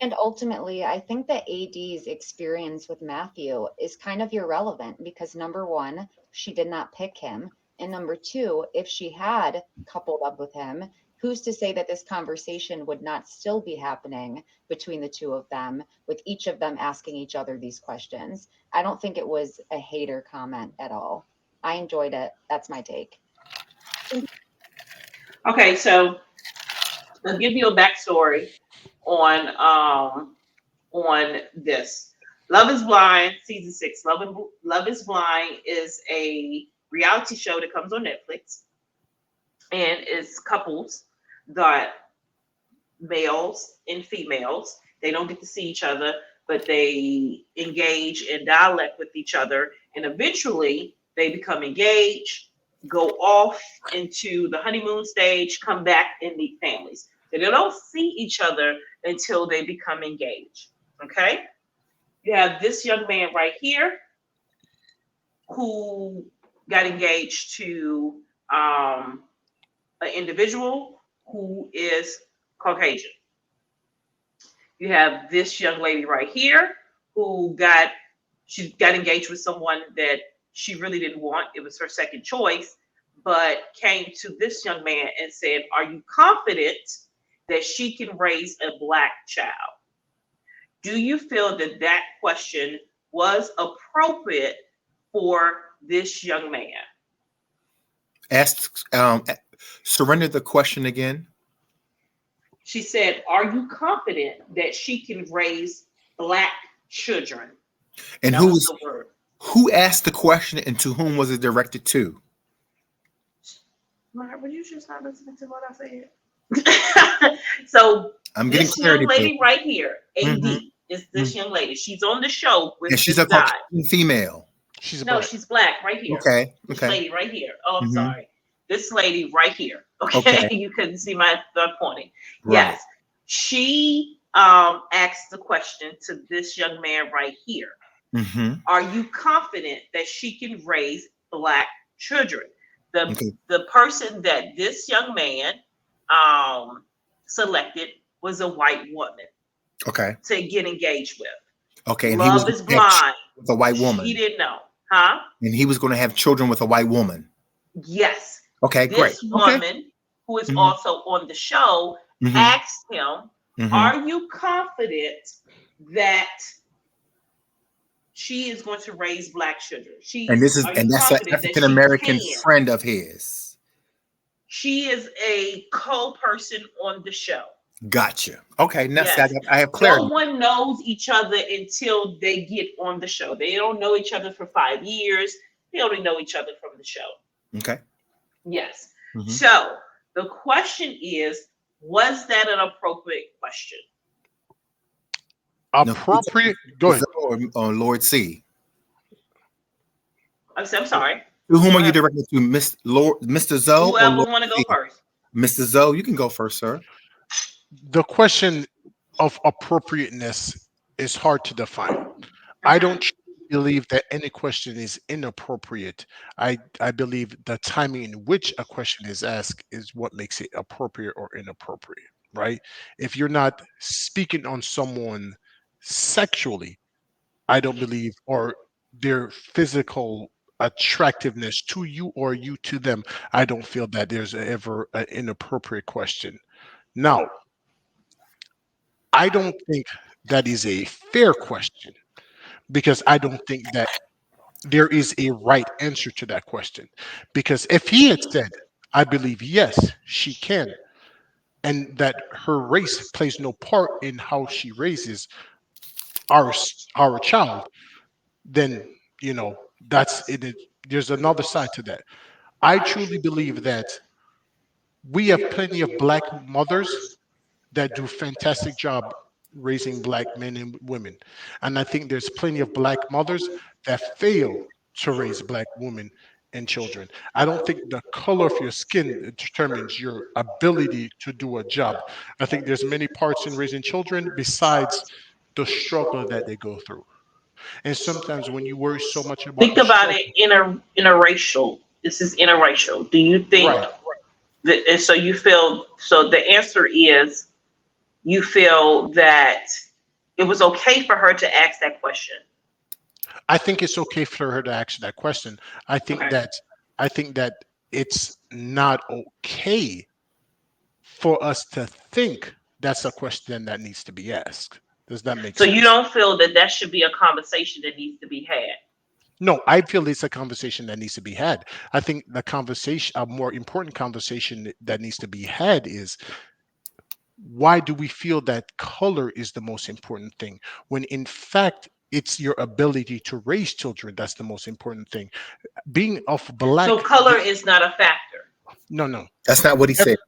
[SPEAKER 4] And ultimately, I think that AD's experience with Matthew is kind of irrelevant, because number one, she did not pick him. And number two, if she had coupled up with him, who's to say that this conversation would not still be happening between the two of them, with each of them asking each other these questions? I don't think it was a hater comment at all. I enjoyed it. That's my take.
[SPEAKER 1] Okay, so I'll give you a backstory on this. Love Is Blind season 6. Love Is Blind is a reality show that comes on Netflix, and it's couples that males and females. They don't get to see each other, but they engage in dialect with each other, and eventually they become engaged, go off into the honeymoon stage, come back and meet families. So they don't see each other until they become engaged. Okay? You have this young man right here who got engaged to an individual who is Caucasian. You have this young lady right here who she got engaged with someone that she really didn't want. It was her second choice, but came to this young man and said, are you confident that she can raise a black child? Do you feel that that question was appropriate for this young man?
[SPEAKER 2] Ask, surrender the question again.
[SPEAKER 1] She said, are you confident that she can raise black children?
[SPEAKER 2] And
[SPEAKER 1] That was the word.
[SPEAKER 2] who asked the question, and to whom was it directed to?
[SPEAKER 1] Mark, were you just not listening to what I said? So
[SPEAKER 2] I'm getting
[SPEAKER 1] this
[SPEAKER 2] clarity.
[SPEAKER 1] young lady right here, AD,
[SPEAKER 2] Mhm.
[SPEAKER 1] is this young lady. She's on the show with
[SPEAKER 2] And she's
[SPEAKER 1] this
[SPEAKER 2] a
[SPEAKER 1] guy.
[SPEAKER 2] Caucasian female.
[SPEAKER 3] She's a
[SPEAKER 1] No,
[SPEAKER 3] black.
[SPEAKER 1] she's black right here.
[SPEAKER 2] Okay.
[SPEAKER 1] This
[SPEAKER 2] Okay.
[SPEAKER 1] lady right here. Oh, I'm
[SPEAKER 2] Mhm.
[SPEAKER 1] sorry. This lady right here. Okay.
[SPEAKER 2] Okay.
[SPEAKER 1] You couldn't see my thumb pointing.
[SPEAKER 2] Right.
[SPEAKER 1] Yes. She asked the question to this young man right here.
[SPEAKER 2] Mm-hmm.
[SPEAKER 1] Are you confident that she can raise Black children? The
[SPEAKER 2] Okay.
[SPEAKER 1] the person that this young man um, selected was a white woman
[SPEAKER 2] Okay.
[SPEAKER 1] to get engaged with.
[SPEAKER 2] Okay. And he was
[SPEAKER 1] Love
[SPEAKER 2] going
[SPEAKER 1] is
[SPEAKER 2] to have
[SPEAKER 1] blind.
[SPEAKER 2] with a white
[SPEAKER 1] He
[SPEAKER 2] woman,
[SPEAKER 1] didn't know, huh?
[SPEAKER 2] and he was going to have children with a white woman.
[SPEAKER 1] Yes.
[SPEAKER 2] Okay. Great.
[SPEAKER 1] This
[SPEAKER 2] Okay.
[SPEAKER 1] woman, who is
[SPEAKER 2] Mm-hmm.
[SPEAKER 1] also on the show,
[SPEAKER 2] Mm-hmm.
[SPEAKER 1] asked him,
[SPEAKER 2] Mm-hmm.
[SPEAKER 1] "Are you confident that she is going to raise Black children? Are you
[SPEAKER 2] That's an
[SPEAKER 1] confident that
[SPEAKER 2] African
[SPEAKER 1] she
[SPEAKER 2] American
[SPEAKER 1] can?"
[SPEAKER 2] friend of his.
[SPEAKER 1] She is a co-person on the show.
[SPEAKER 2] Gotcha. Okay. Now see,
[SPEAKER 1] Yes.
[SPEAKER 2] I have
[SPEAKER 1] No
[SPEAKER 2] clarity.
[SPEAKER 1] one knows each other until they get on the show. They don't know each other for 5 years. They only know each other from the show.
[SPEAKER 2] Okay.
[SPEAKER 1] Yes.
[SPEAKER 2] Mm-hmm.
[SPEAKER 1] So the question is, was that an appropriate question?
[SPEAKER 2] No,
[SPEAKER 3] Appropriate. Go ahead.
[SPEAKER 2] or Lord C.
[SPEAKER 1] I'm sorry.
[SPEAKER 2] To whom are you
[SPEAKER 1] Whatever.
[SPEAKER 2] directed to, Mr. Zoe or
[SPEAKER 1] Whoever
[SPEAKER 2] Lord
[SPEAKER 1] want to go
[SPEAKER 2] C?
[SPEAKER 1] first.
[SPEAKER 2] Mr. Zoe, you can go first, sir.
[SPEAKER 3] The question of appropriateness is hard to define. I
[SPEAKER 1] Mhm.
[SPEAKER 3] don't believe that any question is inappropriate. I believe the timing in which a question is asked is what makes it appropriate or inappropriate, right? If you're not speaking on someone sexually, I don't believe, or their physical attractiveness to you or you to them, I don't feel that there's ever an inappropriate question. Now, I don't think that is a fair question because I don't think that there is a right answer to that question. Because if he had said, I believe, yes, she can, and that her race plays no part in how she raises our child, then, you know, that's it. There's another side to that. I truly believe that we have plenty of Black mothers that do fantastic job raising Black men and women. And I think there's plenty of Black mothers that fail to raise Black women and children. I don't think the color of your skin determines your ability to do a job. I think there's many parts in raising children besides the struggle that they go through. And sometimes when you worry so much about
[SPEAKER 1] Think
[SPEAKER 3] the
[SPEAKER 1] about it
[SPEAKER 3] struggle,
[SPEAKER 1] interracial. This is interracial. Do you think
[SPEAKER 3] right?
[SPEAKER 1] that? And so you feel. So the answer is you feel that it was okay for her to ask that question.
[SPEAKER 3] I think it's okay for her to ask that question. I think
[SPEAKER 1] Okay.
[SPEAKER 3] that I think that it's not okay for us to think that's a question that needs to be asked. Does that make
[SPEAKER 1] So you
[SPEAKER 3] sense?
[SPEAKER 1] don't feel that that should be a conversation that needs to be had.
[SPEAKER 3] No, I feel it's a conversation that needs to be had. I think the conversation, a more important conversation that needs to be had is why do we feel that color is the most important thing when in fact it's your ability to raise children that's the most important thing. Being of
[SPEAKER 1] So
[SPEAKER 3] Black,
[SPEAKER 1] color is not a factor.
[SPEAKER 3] no, no.
[SPEAKER 2] That's not what he
[SPEAKER 3] Ev-
[SPEAKER 2] said.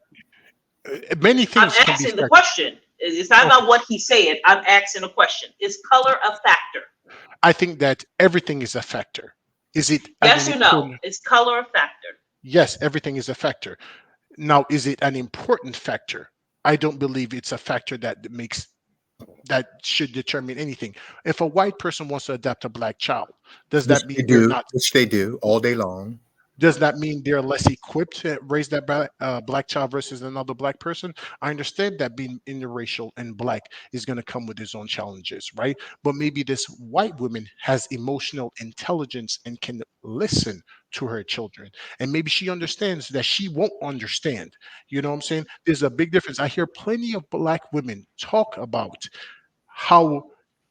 [SPEAKER 3] Many
[SPEAKER 1] I'm
[SPEAKER 3] things can be
[SPEAKER 1] asking the
[SPEAKER 3] factored.
[SPEAKER 1] question. It's not
[SPEAKER 3] Okay.
[SPEAKER 1] about what he said. I'm asking a question. Is color a factor?
[SPEAKER 3] I think that everything is a factor. Is it an
[SPEAKER 1] Yes or no?
[SPEAKER 3] important?
[SPEAKER 1] Is color a factor?
[SPEAKER 3] Yes, everything is a factor. Now, is it an important factor? I don't believe it's a factor that should determine anything. If a white person wants to adopt a Black child, does
[SPEAKER 2] Which
[SPEAKER 3] that
[SPEAKER 2] they
[SPEAKER 3] mean they're
[SPEAKER 2] do.
[SPEAKER 3] not?
[SPEAKER 2] Which they do all day long.
[SPEAKER 3] Does that mean they're less equipped to raise that Black child versus another Black person? I understand that being interracial and Black is going to come with its own challenges, right? But maybe this white woman has emotional intelligence and can listen to her children. And maybe she understands that she won't understand. You know what I'm saying? There's a big difference. I hear plenty of Black women talk about how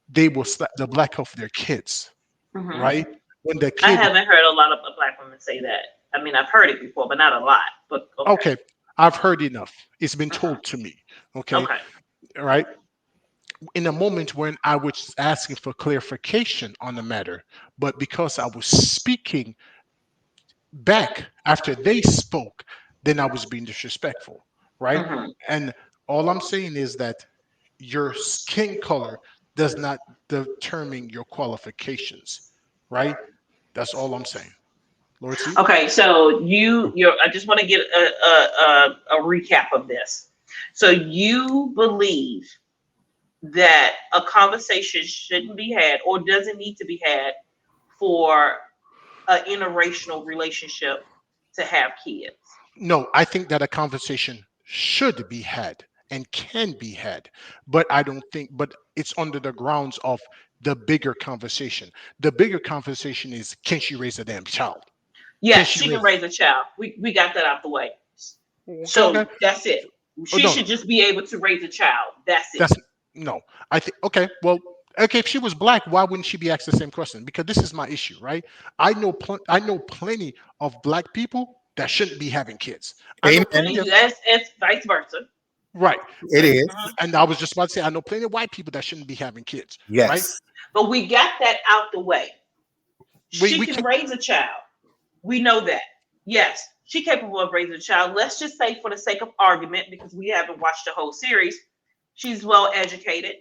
[SPEAKER 3] they will slap the Black off their kids,
[SPEAKER 1] Hmm.
[SPEAKER 3] right? When the
[SPEAKER 1] I
[SPEAKER 3] kid,
[SPEAKER 1] haven't heard a lot of Black women say that. I mean, I've heard it before, but not a lot. But okay.
[SPEAKER 3] okay, I've heard enough. It's been
[SPEAKER 1] Hmm.
[SPEAKER 3] told to me. Okay,
[SPEAKER 1] Okay.
[SPEAKER 3] all right. In a moment when I was asking for clarification on the matter, but because I was speaking back after they spoke, then I was being disrespectful, right?
[SPEAKER 1] Hmm.
[SPEAKER 3] And all I'm saying is that your skin color does not determine your qualifications, right? That's all I'm saying. Lord C.
[SPEAKER 1] Okay. So I just want to get a recap of this. So you believe that a conversation shouldn't be had or doesn't need to be had for an interracial relationship to have kids?
[SPEAKER 3] No, I think that a conversation should be had and can be had, but I don't think, but it's under the grounds of the bigger conversation. The bigger conversation is, can she raise a damn child? Can
[SPEAKER 1] Yes,
[SPEAKER 3] she
[SPEAKER 1] she can
[SPEAKER 3] raise?
[SPEAKER 1] raise a child. We got that out the way.
[SPEAKER 3] Okay, okay.
[SPEAKER 1] So that's it.
[SPEAKER 3] Oh
[SPEAKER 1] She
[SPEAKER 3] no,
[SPEAKER 1] should just be able to raise a child. That's it.
[SPEAKER 3] that's no. I think okay. Well, okay. If she was black, why wouldn't she be asked the same question? Because this is my issue, right? I know plenty of black people that shouldn't be having kids. I know
[SPEAKER 2] Amen.
[SPEAKER 3] plenty
[SPEAKER 1] And
[SPEAKER 3] of
[SPEAKER 1] that's vice versa.
[SPEAKER 3] right.
[SPEAKER 2] It is.
[SPEAKER 1] Mhm.
[SPEAKER 3] And I was just about to say, I know plenty of white people that shouldn't be having kids, right?
[SPEAKER 2] Yes.
[SPEAKER 1] But we got that out the way. She
[SPEAKER 3] We
[SPEAKER 1] can
[SPEAKER 3] can
[SPEAKER 1] raise a child. We know that. Yes, she's capable of raising a child. Let's just say, for the sake of argument, because we haven't watched the whole series, she's well educated,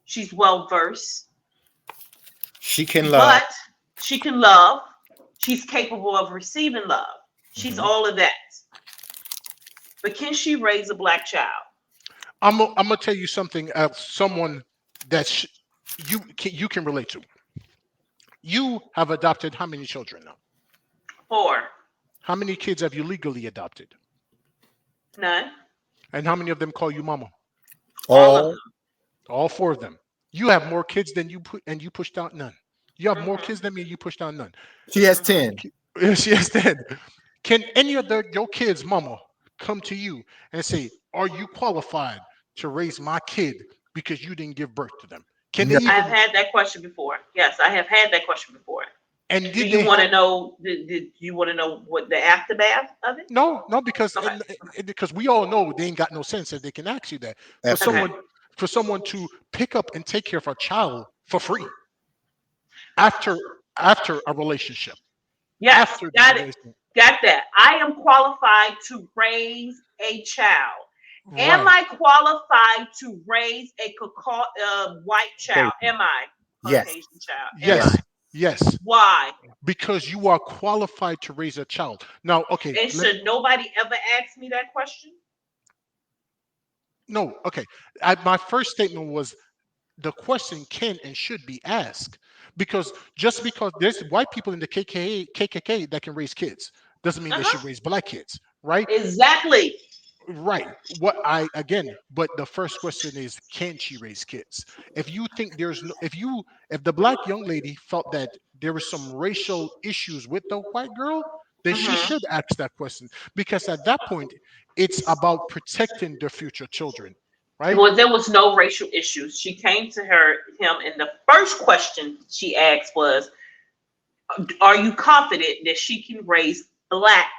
[SPEAKER 1] she's well versed,
[SPEAKER 2] She can love.
[SPEAKER 1] but she can love. She's capable of receiving love. She's
[SPEAKER 2] Mhm.
[SPEAKER 1] all of that. But can she raise a black child?
[SPEAKER 3] I'm gonna tell you something of someone that you can relate to. You have adopted how many children now?
[SPEAKER 1] Four.
[SPEAKER 3] How many kids have you legally adopted?
[SPEAKER 1] None.
[SPEAKER 3] And how many of them call you mama?
[SPEAKER 1] All of
[SPEAKER 2] All.
[SPEAKER 1] them.
[SPEAKER 3] All four of them. You have more kids than you put, and you pushed out none. You have more
[SPEAKER 1] Mhm,
[SPEAKER 3] kids than me, and you pushed out none.
[SPEAKER 2] She has
[SPEAKER 1] mhm.
[SPEAKER 2] 10.
[SPEAKER 3] She has ten. Can any of your kids, mama, come to you and say, "Are you qualified to raise my kid because you didn't give birth to them?" Can they
[SPEAKER 2] No.
[SPEAKER 1] I've
[SPEAKER 3] even?
[SPEAKER 1] had that question before. Yes, I have had that question before.
[SPEAKER 3] And
[SPEAKER 1] Do
[SPEAKER 3] did
[SPEAKER 1] you
[SPEAKER 3] they
[SPEAKER 1] want
[SPEAKER 3] have?
[SPEAKER 1] to know? Did you want to know what the aftermath of it?
[SPEAKER 3] No, no, because
[SPEAKER 1] Okay.
[SPEAKER 3] because we all know they ain't got no sense if they can ask you that. For
[SPEAKER 1] Okay.
[SPEAKER 2] Absolutely.
[SPEAKER 3] someone to pick up and take care of a child for free after after a relationship,
[SPEAKER 1] Yes,
[SPEAKER 3] after the
[SPEAKER 1] got it.
[SPEAKER 3] relationship,
[SPEAKER 1] Got that. I am qualified to raise a child. Am
[SPEAKER 3] right?
[SPEAKER 1] I qualified to raise a white child?
[SPEAKER 2] Caucasian.
[SPEAKER 1] Am I
[SPEAKER 2] Yes.
[SPEAKER 1] Caucasian child? Am I?
[SPEAKER 3] Yes,
[SPEAKER 2] Yes.
[SPEAKER 3] yes,
[SPEAKER 1] Why?
[SPEAKER 3] because you are qualified to raise a child. Now, okay,
[SPEAKER 1] And should nobody ever ask me that question?
[SPEAKER 3] no, okay. My first statement was the question can and should be asked because just because there's white people in the KKK that can raise kids doesn't mean
[SPEAKER 1] Uh
[SPEAKER 3] they should
[SPEAKER 1] huh.
[SPEAKER 3] raise black kids, right?
[SPEAKER 1] Exactly.
[SPEAKER 3] Right. What I again, but the first question is, can she raise kids? If you think there's no, if the black young lady felt that there was some racial issues with the white girl, then she
[SPEAKER 1] Hmm.
[SPEAKER 3] should ask that question because at that point, it's about protecting the future children, right?
[SPEAKER 1] Well, there was no racial issues. She came to him, and the first question she asked was, "Are you confident that she can raise black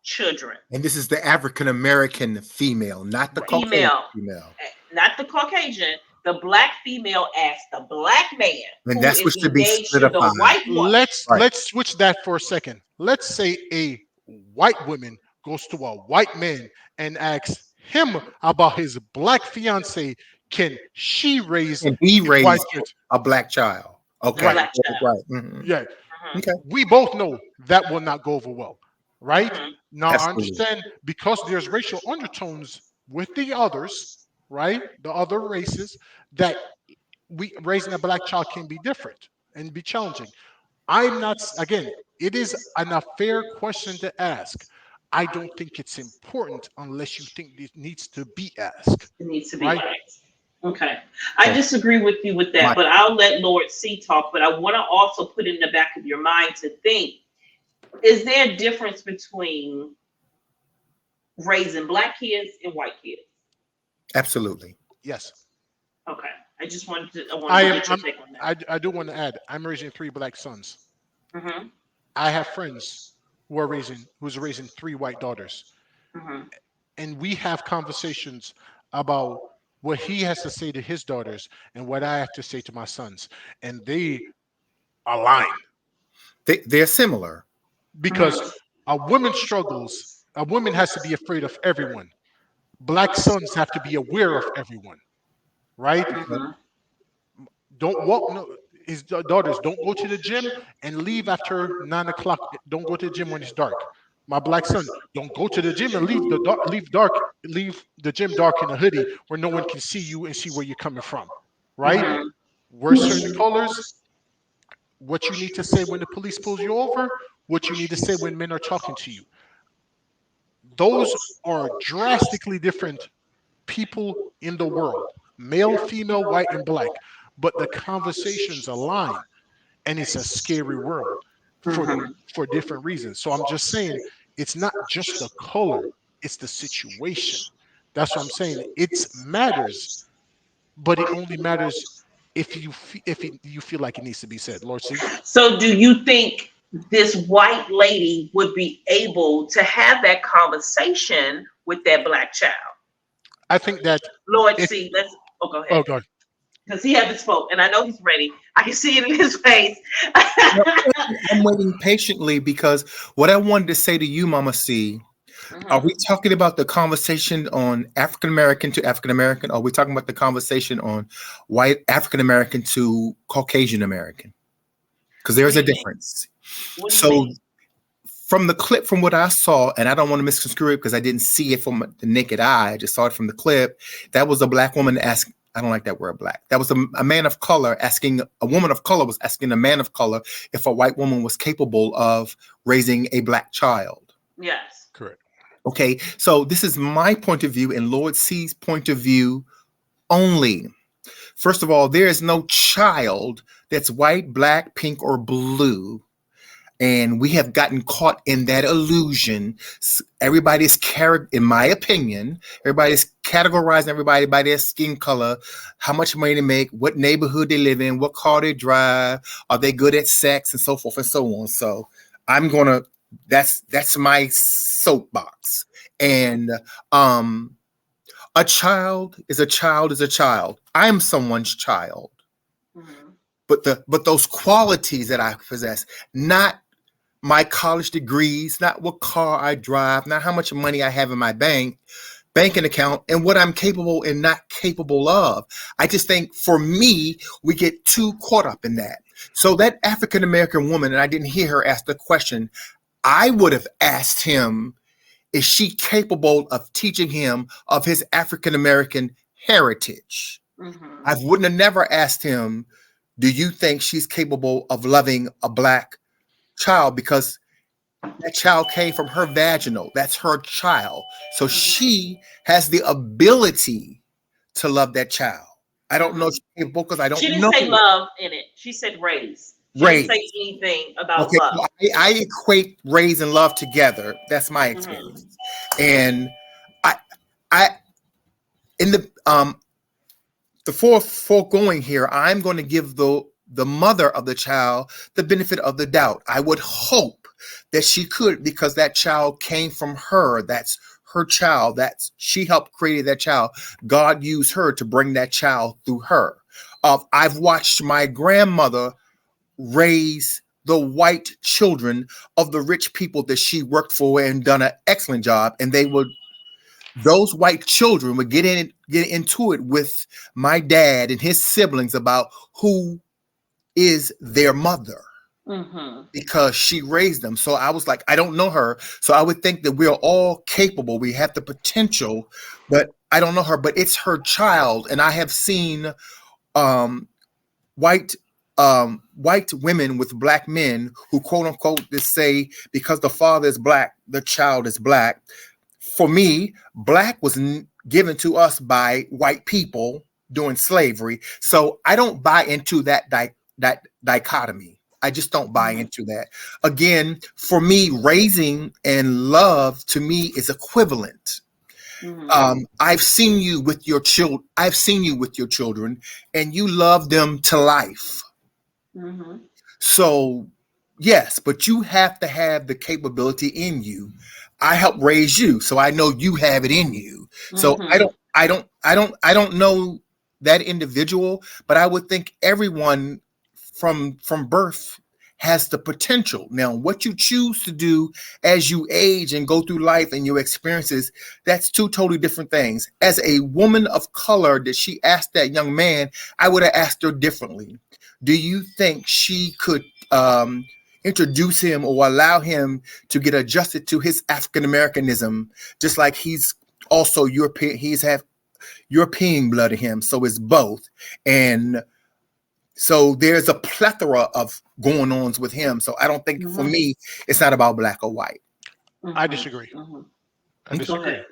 [SPEAKER 1] children?"
[SPEAKER 2] And this is the African American female, not the
[SPEAKER 3] Right.
[SPEAKER 2] Caucasian
[SPEAKER 1] Female,
[SPEAKER 2] female.
[SPEAKER 1] not the Caucasian. The black female asked the black man
[SPEAKER 2] And
[SPEAKER 1] who
[SPEAKER 2] that's what
[SPEAKER 1] is
[SPEAKER 2] should be
[SPEAKER 1] engaged to the
[SPEAKER 2] solidified.
[SPEAKER 1] white woman.
[SPEAKER 2] Right.
[SPEAKER 3] Let's switch that for a second. Let's say a white woman goes to a white man and asks him about his black fiance. Can she raise
[SPEAKER 2] And he
[SPEAKER 3] his white
[SPEAKER 2] raised
[SPEAKER 3] kids?
[SPEAKER 2] a black child.
[SPEAKER 1] A
[SPEAKER 2] Okay.
[SPEAKER 3] Right.
[SPEAKER 1] black child.
[SPEAKER 2] Right. Mhm.
[SPEAKER 3] Yeah.
[SPEAKER 1] Hmm.
[SPEAKER 2] Okay.
[SPEAKER 3] We both know that will not go over well. Right.
[SPEAKER 1] Hmm.
[SPEAKER 3] Now I
[SPEAKER 2] Absolutely.
[SPEAKER 3] understand because there's racial undertones with the others, right? The other races that we raising a black child can be different and be challenging. I'm not, again, it is an unfair question to ask. I don't think it's important unless you think it needs to be asked,
[SPEAKER 1] It needs to be
[SPEAKER 3] right?
[SPEAKER 1] asked. Okay. I
[SPEAKER 2] Okay.
[SPEAKER 1] disagree with you with that,
[SPEAKER 2] My,
[SPEAKER 1] but I'll let Lord C talk. But I want to also put in the back of your mind to think, is there a difference between raising black kids and white kids?
[SPEAKER 2] absolutely.
[SPEAKER 3] Yes.
[SPEAKER 1] Okay. I
[SPEAKER 3] I
[SPEAKER 1] wanted to
[SPEAKER 3] am,
[SPEAKER 1] get your take on that.
[SPEAKER 3] I do want to add, I'm raising three black sons.
[SPEAKER 1] Hmm.
[SPEAKER 3] I have friends who's raising three white daughters.
[SPEAKER 1] Hmm.
[SPEAKER 3] And we have conversations about what he has to say to his daughters and what I have to say to my sons. And they align
[SPEAKER 2] They're similar.
[SPEAKER 3] because a woman has to be afraid of everyone. Black sons have to be aware of everyone, right?
[SPEAKER 2] Okay.
[SPEAKER 1] Hmm.
[SPEAKER 3] Don't walk no his daughters don't go to the gym and leave after 9 o'clock. Don't go to the gym when it's dark. My black son, don't go to the gym and leave the gym dark in a hoodie where no one can see you and see where you're coming from. right?
[SPEAKER 1] Mhm.
[SPEAKER 3] Wear certain colors, what you need to say when the police pulls you over, what you need to say when men are talking to you. Those are drastically different people in the world, male, female, white, and black. But the conversations align, and it's a scary world for
[SPEAKER 1] Mhm.
[SPEAKER 3] for different reasons. So I'm just saying it's not just the color, it's the situation. That's what I'm saying. It matters, but it only matters if you feel like it needs to be said. Lord C.
[SPEAKER 1] So, do you think this white lady would be able to have that conversation with that black child?
[SPEAKER 3] I think that
[SPEAKER 1] Lord,
[SPEAKER 3] it.
[SPEAKER 1] see, let's. Oh, go
[SPEAKER 3] Oh
[SPEAKER 1] ahead.
[SPEAKER 3] God.
[SPEAKER 1] Because he hasn't spoke, and I know he's ready. I can see it in his face.
[SPEAKER 2] No, I'm waiting patiently because what I wanted to say to you, Mama C, are we
[SPEAKER 1] Mhm.
[SPEAKER 2] talking about the conversation on African American to African American? Or are we talking about the conversation on white African American to Caucasian American? Because
[SPEAKER 1] What
[SPEAKER 2] there's
[SPEAKER 1] do
[SPEAKER 2] a
[SPEAKER 1] you mean?
[SPEAKER 2] difference.
[SPEAKER 1] What do you
[SPEAKER 2] So
[SPEAKER 1] mean?
[SPEAKER 2] from the clip, from what I saw, and I don't want to misconstrue it because I didn't see it from the naked eye, I just saw it from the clip. That was a black woman asking. I don't like that word black. That was a man of color asking, a woman of color was asking a man of color if a white woman was capable of raising a black child.
[SPEAKER 1] Yes.
[SPEAKER 3] Correct.
[SPEAKER 2] Okay, so this is my point of view and Lord C's point of view only. First of all, there is no child that's white, black, pink, or blue. And we have gotten caught in that illusion. Everybody's in my opinion, everybody's categorizing everybody by their skin color, how much money they make, what neighborhood they live in, what car they drive, are they good at sex, and so forth and so on. So I'm gonna that's my soapbox. And um a child is a child is a child. I'm someone's child.
[SPEAKER 1] Mhm.
[SPEAKER 2] But those qualities that I possess, not my college degrees, not what car I drive, not how much money I have in my banking account, and what I'm capable and not capable of. I just think for me, we get too caught up in that. So that African American woman, and I didn't hear her ask the question, I would have asked him, is she capable of teaching him of his African American heritage? I
[SPEAKER 1] Mhm.
[SPEAKER 2] wouldn't have never asked him, do you think she's capable of loving a black child? Because that child came from her vaginal. That's her child. So
[SPEAKER 1] Mhm.
[SPEAKER 2] she has the ability to love that child. I don't know if
[SPEAKER 1] Mhm.
[SPEAKER 2] she's capable because I
[SPEAKER 1] She
[SPEAKER 2] don't
[SPEAKER 1] didn't
[SPEAKER 2] know
[SPEAKER 1] say
[SPEAKER 2] it.
[SPEAKER 1] love in it. She said raise. She didn't say
[SPEAKER 2] Raise.
[SPEAKER 1] anything about
[SPEAKER 2] Okay,
[SPEAKER 1] love.
[SPEAKER 2] so I equate raise and love together. That's my
[SPEAKER 1] Mhm.
[SPEAKER 2] experience. And I I in the foregoing here, I'm going to give the mother of the child the benefit of the doubt. I would hope that she could, because that child came from her. That's her child. That's she helped create that child. God used her to bring that child through her. I've watched my grandmother raise the white children of the rich people that she worked for and done an excellent job. And those white children would get into it with my dad and his siblings about who is their mother
[SPEAKER 1] Mhm.
[SPEAKER 2] because she raised them. So I was like, I don't know her. So I would think that we're all capable. We have the potential, but I don't know her, but it's her child. And I have seen um, white white women with black men who quote unquote they say because the father is black, the child is black. For me, black was given to us by white people during slavery. So I don't buy into that dichotomy. I just don't buy
[SPEAKER 1] Mhm.
[SPEAKER 2] into that. Again, for me, raising and love to me is equivalent.
[SPEAKER 1] Mhm.
[SPEAKER 2] I've seen you with your children. I've seen you with your children, and you love them to life.
[SPEAKER 1] Mhm.
[SPEAKER 2] So, yes, but you have to have the capability in you. I helped raise you, so I know you have it in you. So
[SPEAKER 1] Mhm.
[SPEAKER 2] I don't know that individual, but I would think everyone from birth has the potential. Now, what you choose to do as you age and go through life and your experiences, that's two totally different things. As a woman of color that she asked that young man, I would have asked her differently. Do you think she could introduce him or allow him to get adjusted to his African Americanism, just like he's also European? He's have you're peeing blood in him. So it's both. And so there's a plethora of going ons with him. So I don't think for me, it's not about black or white.
[SPEAKER 3] I disagree. I
[SPEAKER 1] Go
[SPEAKER 3] disagree.
[SPEAKER 1] ahead.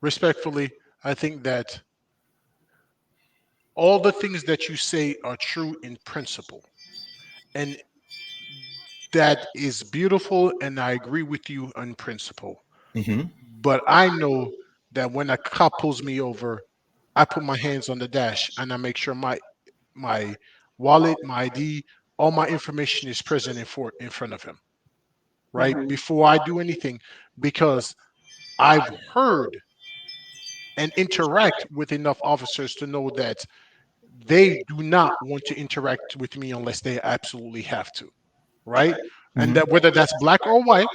[SPEAKER 3] Respectfully, I think that all the things that you say are true in principle. And that is beautiful. And I agree with you on principle.
[SPEAKER 2] Mm-hmm.
[SPEAKER 3] But I know that when a cop pulls me over, I put my hands on the dash and I make sure my wallet, my ID, all my information is present in front of him, right? Before I do anything, because I've heard and interact with enough officers to know that they do not want to interact with me unless they absolutely have to, right? And
[SPEAKER 2] Mm-hmm.
[SPEAKER 3] that whether that's black or white,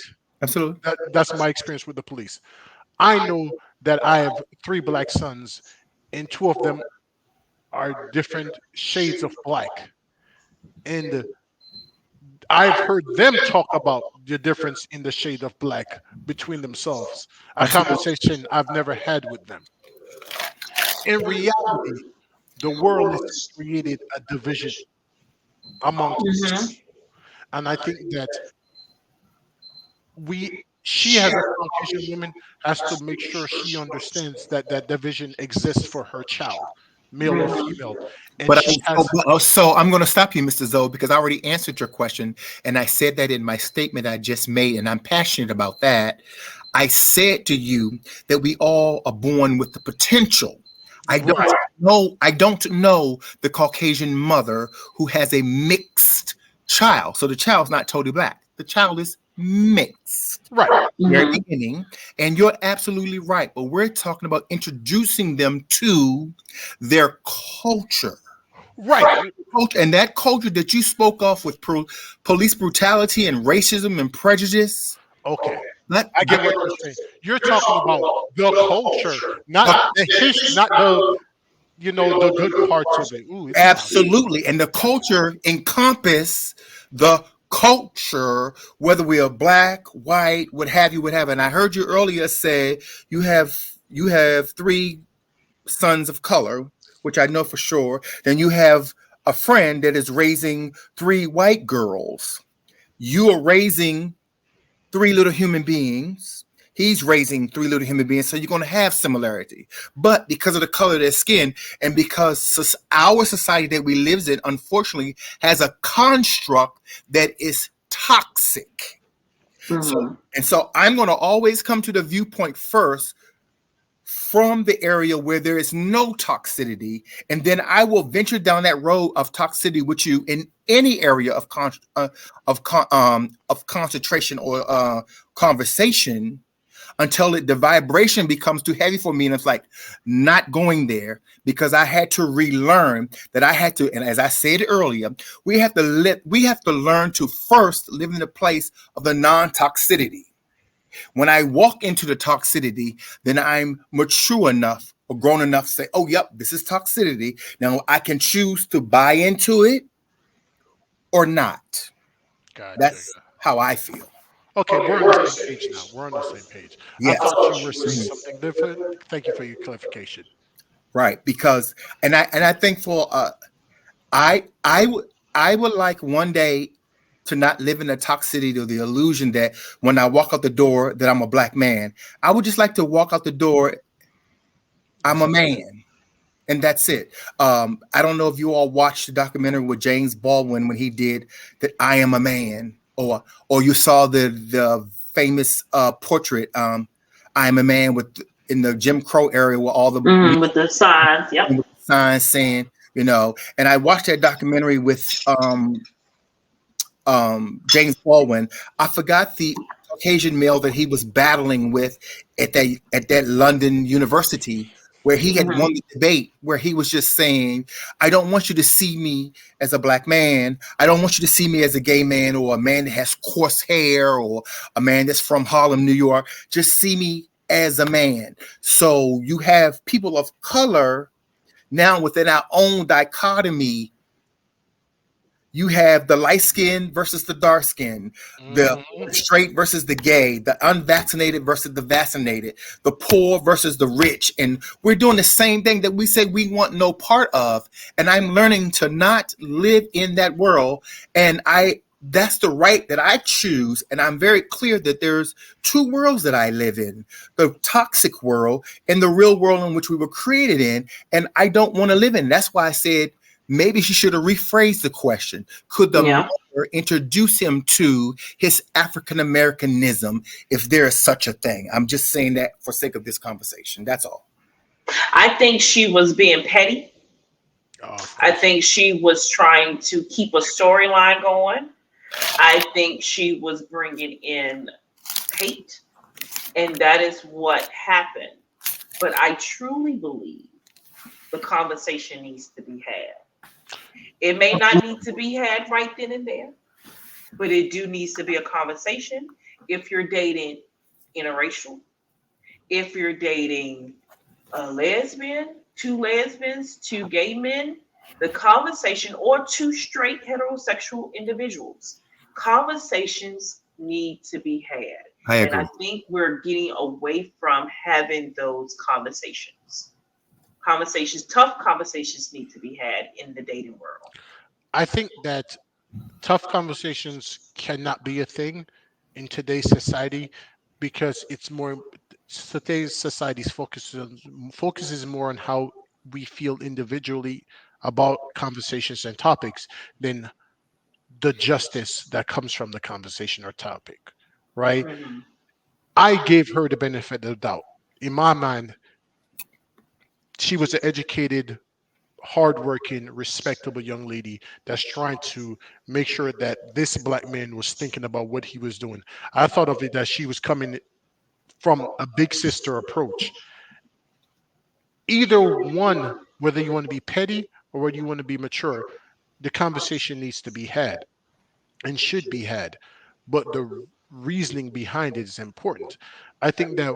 [SPEAKER 2] Absolutely.
[SPEAKER 3] that's my experience with the police. I know that I have three black sons, and two of them are different shades of black. And I've heard them talk about the difference in the shade of black between themselves, a
[SPEAKER 2] Absolutely.
[SPEAKER 3] conversation I've never had with them. In reality, the world has created a division amongst us. And I think that she as a Caucasian woman has to make sure she understands that that division exists for her child, male or female. And
[SPEAKER 2] But,
[SPEAKER 3] she has,
[SPEAKER 2] so I'm going to stop you, Mr. Zoe, because I already answered your question. And I said that in my statement I just made, and I'm passionate about that. I said to you that we all are born with the potential. I
[SPEAKER 3] right,
[SPEAKER 2] don't know the Caucasian mother who has a mixed child. So the child's not totally black. The child is mixed.
[SPEAKER 3] right,
[SPEAKER 2] Very beginning. And you're absolutely right. But we're talking about introducing them to their culture.
[SPEAKER 3] right.
[SPEAKER 2] And that culture that you spoke of with police brutality and racism and prejudice.
[SPEAKER 3] Okay.
[SPEAKER 2] Not,
[SPEAKER 3] I get what you're saying. You're talking about the culture, not not the the good parts of it. Ooh, it's loud.
[SPEAKER 2] absolutely. And the culture encompass the culture, whether we are black, white, what have you, what have. And I heard you earlier say you have three sons of color, which I know for sure. Then you have a friend that is raising three white girls. You are raising three little human beings. He's raising three little human beings. So you're going to have similarity. But because of the color of their skin and because our society that we live in, unfortunately, has a construct that is toxic. So I'm going to always come to the viewpoint first from the area where there is no toxicity, and then I will venture down that road of toxicity with you in any area of concentration or conversation until the vibration becomes too heavy for me, and it's like not going there because I had to relearn that I had to. And as I said earlier, we have to learn to first live in the place of the non-toxicity. When I walk into the toxicity, then I'm mature enough or grown enough to say, oh, yep, this is toxicity. Now I can choose to buy into it or not.
[SPEAKER 3] Gotcha.
[SPEAKER 2] That's how I feel.
[SPEAKER 3] Okay, we're on the same page now. We're on the same page. I
[SPEAKER 2] Yes.
[SPEAKER 3] thought you were saying something different. Thank you for your clarification.
[SPEAKER 2] Right. Because and I think for I would like one day to not live in the toxicity or the illusion that when I walk out the door that I'm a black man. I would just like to walk out the door, I'm a man. And that's it. I don't know if you all watched the documentary with James Baldwin when he did that I Am a Man, or you saw the famous portrait, I Am a Man, in the Jim Crow area where all the
[SPEAKER 1] With the signs, yep.
[SPEAKER 2] signs saying, and I watched that documentary with James Baldwin. I forgot the Caucasian male that he was battling with at that London university, where he had won the debate, where he was just saying, I don't want you to see me as a black man. I don't want you to see me as a gay man or a man that has coarse hair or a man that's from Harlem, New York. Just see me as a man. So you have people of color now within our own dichotomy You have the light skin versus the dark skin, the
[SPEAKER 3] Mhm.
[SPEAKER 2] straight versus the gay, the unvaccinated versus the vaccinated, the poor versus the rich. And we're doing the same thing that we say we want no part of. And I'm learning to not live in that world. And that's the right that I choose. And I'm very clear that there's two worlds that I live in, the toxic world and the real world in which we were created in. And I don't want to live in. That's why I said, maybe she should have rephrased the question. Could the
[SPEAKER 1] Yeah.
[SPEAKER 2] mother introduce him to his African Americanism if there is such a thing? I'm just saying that for sake of this conversation. That's all.
[SPEAKER 1] I think she was being petty.
[SPEAKER 3] Oh, of
[SPEAKER 1] I
[SPEAKER 3] course.
[SPEAKER 1] think she was trying to keep a storyline going. I think she was bringing in hate, and that is what happened. But I truly believe the conversation needs to be had. It may not need to be had right then and there, but it do needs to be a conversation. If you're dating interracial, if you're dating a lesbian, two lesbians, two gay men, the conversation, or two straight heterosexual individuals, conversations need to be had.
[SPEAKER 2] I
[SPEAKER 1] And I
[SPEAKER 2] agree.
[SPEAKER 1] think we're getting away from having those conversations. Conversations, tough conversations need to be had in the dating world.
[SPEAKER 3] I think that tough conversations cannot be a thing in today's society because it's more today's society's focuses more on how we feel individually about conversations and topics than the justice that comes from the conversation or topic, right?
[SPEAKER 1] Mhm.
[SPEAKER 3] I gave her the benefit of the doubt. In my mind, she was an educated, hardworking, respectable young lady that's trying to make sure that this black man was thinking about what he was doing. I thought of it that she was coming from a big sister approach. Either one, whether you want to be petty or whether you want to be mature, the conversation needs to be had and should be had. But the reasoning behind it is important. I think that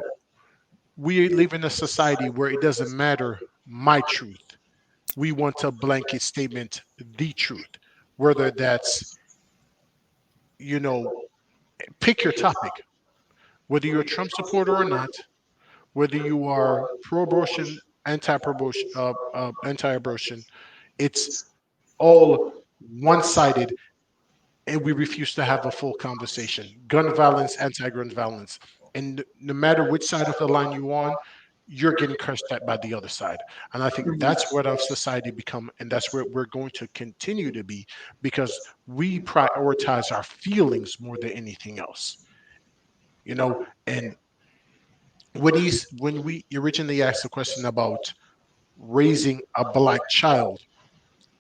[SPEAKER 3] we live in a society where it doesn't matter my truth. We want a blanket statement, the truth, whether that's, you know, pick your topic, whether you're a Trump supporter or not, whether you are pro-abortion, anti-abortion, it's all one-sided, and we refuse to have a full conversation. Gun violence, anti-gun violence, and no matter which side of the line you're on, you're getting cursed at by the other side. And I think that's what our society become, and that's where we're going to continue to be because we prioritize our feelings more than anything else. You know, and when we originally asked the question about raising a black child,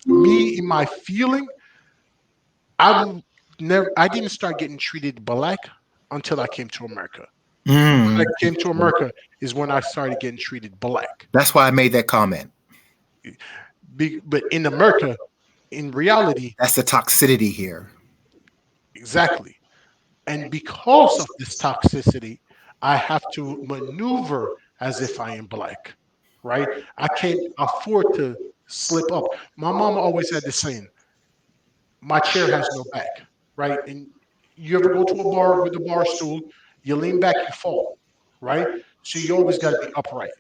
[SPEAKER 3] me in my feeling, I'm never I didn't start getting treated black until I came to America. When I
[SPEAKER 2] Mm.
[SPEAKER 3] came to America is when I started getting treated black.
[SPEAKER 2] That's why I made that comment.
[SPEAKER 3] But in America, in reality,
[SPEAKER 2] That's the toxicity here.
[SPEAKER 3] exactly. And because of this toxicity, I have to maneuver as if I am black, right? I can't afford to slip up. My mom always had this saying, my chair has no back, right? And you ever go to a bar with a bar stool, you lean back, you fall, right? So you always got to be upright.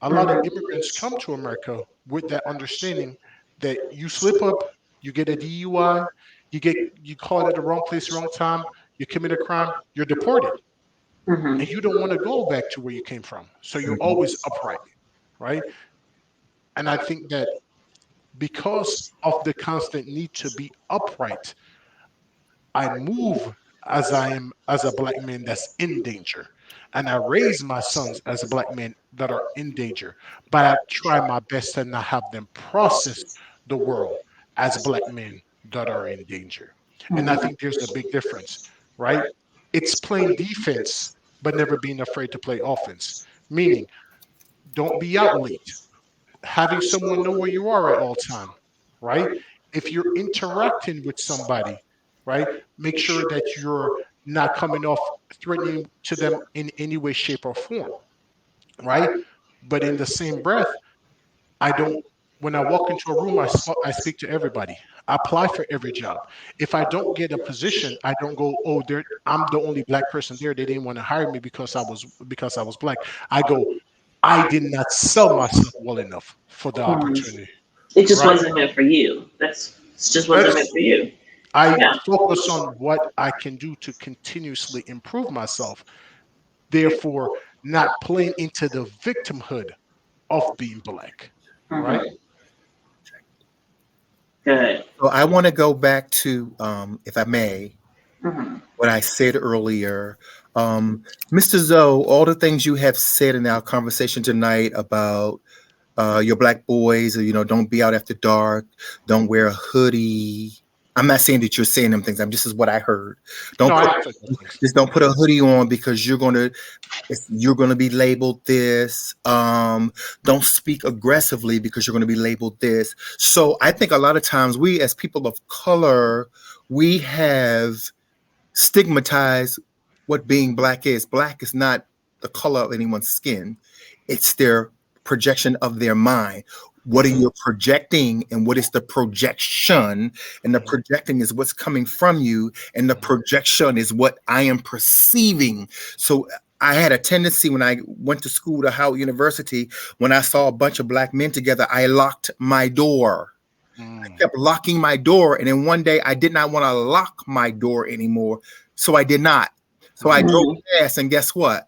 [SPEAKER 3] A lot of immigrants come to America with that understanding that you slip up, you get a DUI, you caught at the wrong place, wrong time, you commit a crime, you're deported,
[SPEAKER 1] Mhm.
[SPEAKER 3] and you don't want to go back to where you came from. So you're always upright, right? And I think that because of the constant need to be upright, I move as I am as a black man that's in danger. And I raise my sons as a black man that are in danger. But I try my best to not have them process the world as black men that are in danger. And I think there's a big difference, right? It's playing defense, but never being afraid to play offense. Meaning, don't be out late, having someone know where you are at all time, right? If you're interacting with somebody, right, make sure that you're not coming off threatening to them in any way, shape, or form, right? But in the same breath, I don't. When I walk into a room, I speak to everybody. I apply for every job. If I don't get a position, I don't go, oh, I'm the only black person there. They didn't want to hire me because I was black. I go, I did not sell myself well enough for the
[SPEAKER 1] Mm.
[SPEAKER 3] opportunity,
[SPEAKER 1] It just
[SPEAKER 3] right?
[SPEAKER 1] wasn't meant for you. It just wasn't meant
[SPEAKER 3] That's
[SPEAKER 1] for you.
[SPEAKER 3] I
[SPEAKER 1] Yeah.
[SPEAKER 3] focus on what I can do to continuously improve myself, therefore not playing into the victimhood of being black, right?
[SPEAKER 1] Hmm. Good.
[SPEAKER 2] So I want to go back to, if I may,
[SPEAKER 1] Hmm.
[SPEAKER 2] what I said earlier. Mr. Zoe, all the things you have said in our conversation tonight about your black boys, or, don't be out after dark, don't wear a hoodie. I'm not saying that you're saying them things. This is what I heard.
[SPEAKER 3] No,
[SPEAKER 2] Don't
[SPEAKER 3] I
[SPEAKER 2] put
[SPEAKER 3] don't say those things.
[SPEAKER 2] just don't put a hoodie on because you're gonna be labeled this. Don't speak aggressively because you're gonna be labeled this. So I think a lot of times we as people of color, we have stigmatize what being black is. Black is not the color of anyone's skin, it's their projection of their mind. What are you projecting, and what is the projection? And the
[SPEAKER 3] Mhm,
[SPEAKER 2] projecting is what's coming from you, and the
[SPEAKER 3] mhm,
[SPEAKER 2] projection is what I am perceiving. So I had a tendency when I went to school to Howard University, when I saw a bunch of black men together, I locked my door.
[SPEAKER 3] mm,
[SPEAKER 2] Kept locking my door. And then one day I did not want to lock my door anymore. So I did not. So I
[SPEAKER 3] mhm.
[SPEAKER 2] drove
[SPEAKER 1] Hmm.
[SPEAKER 2] past, and guess what?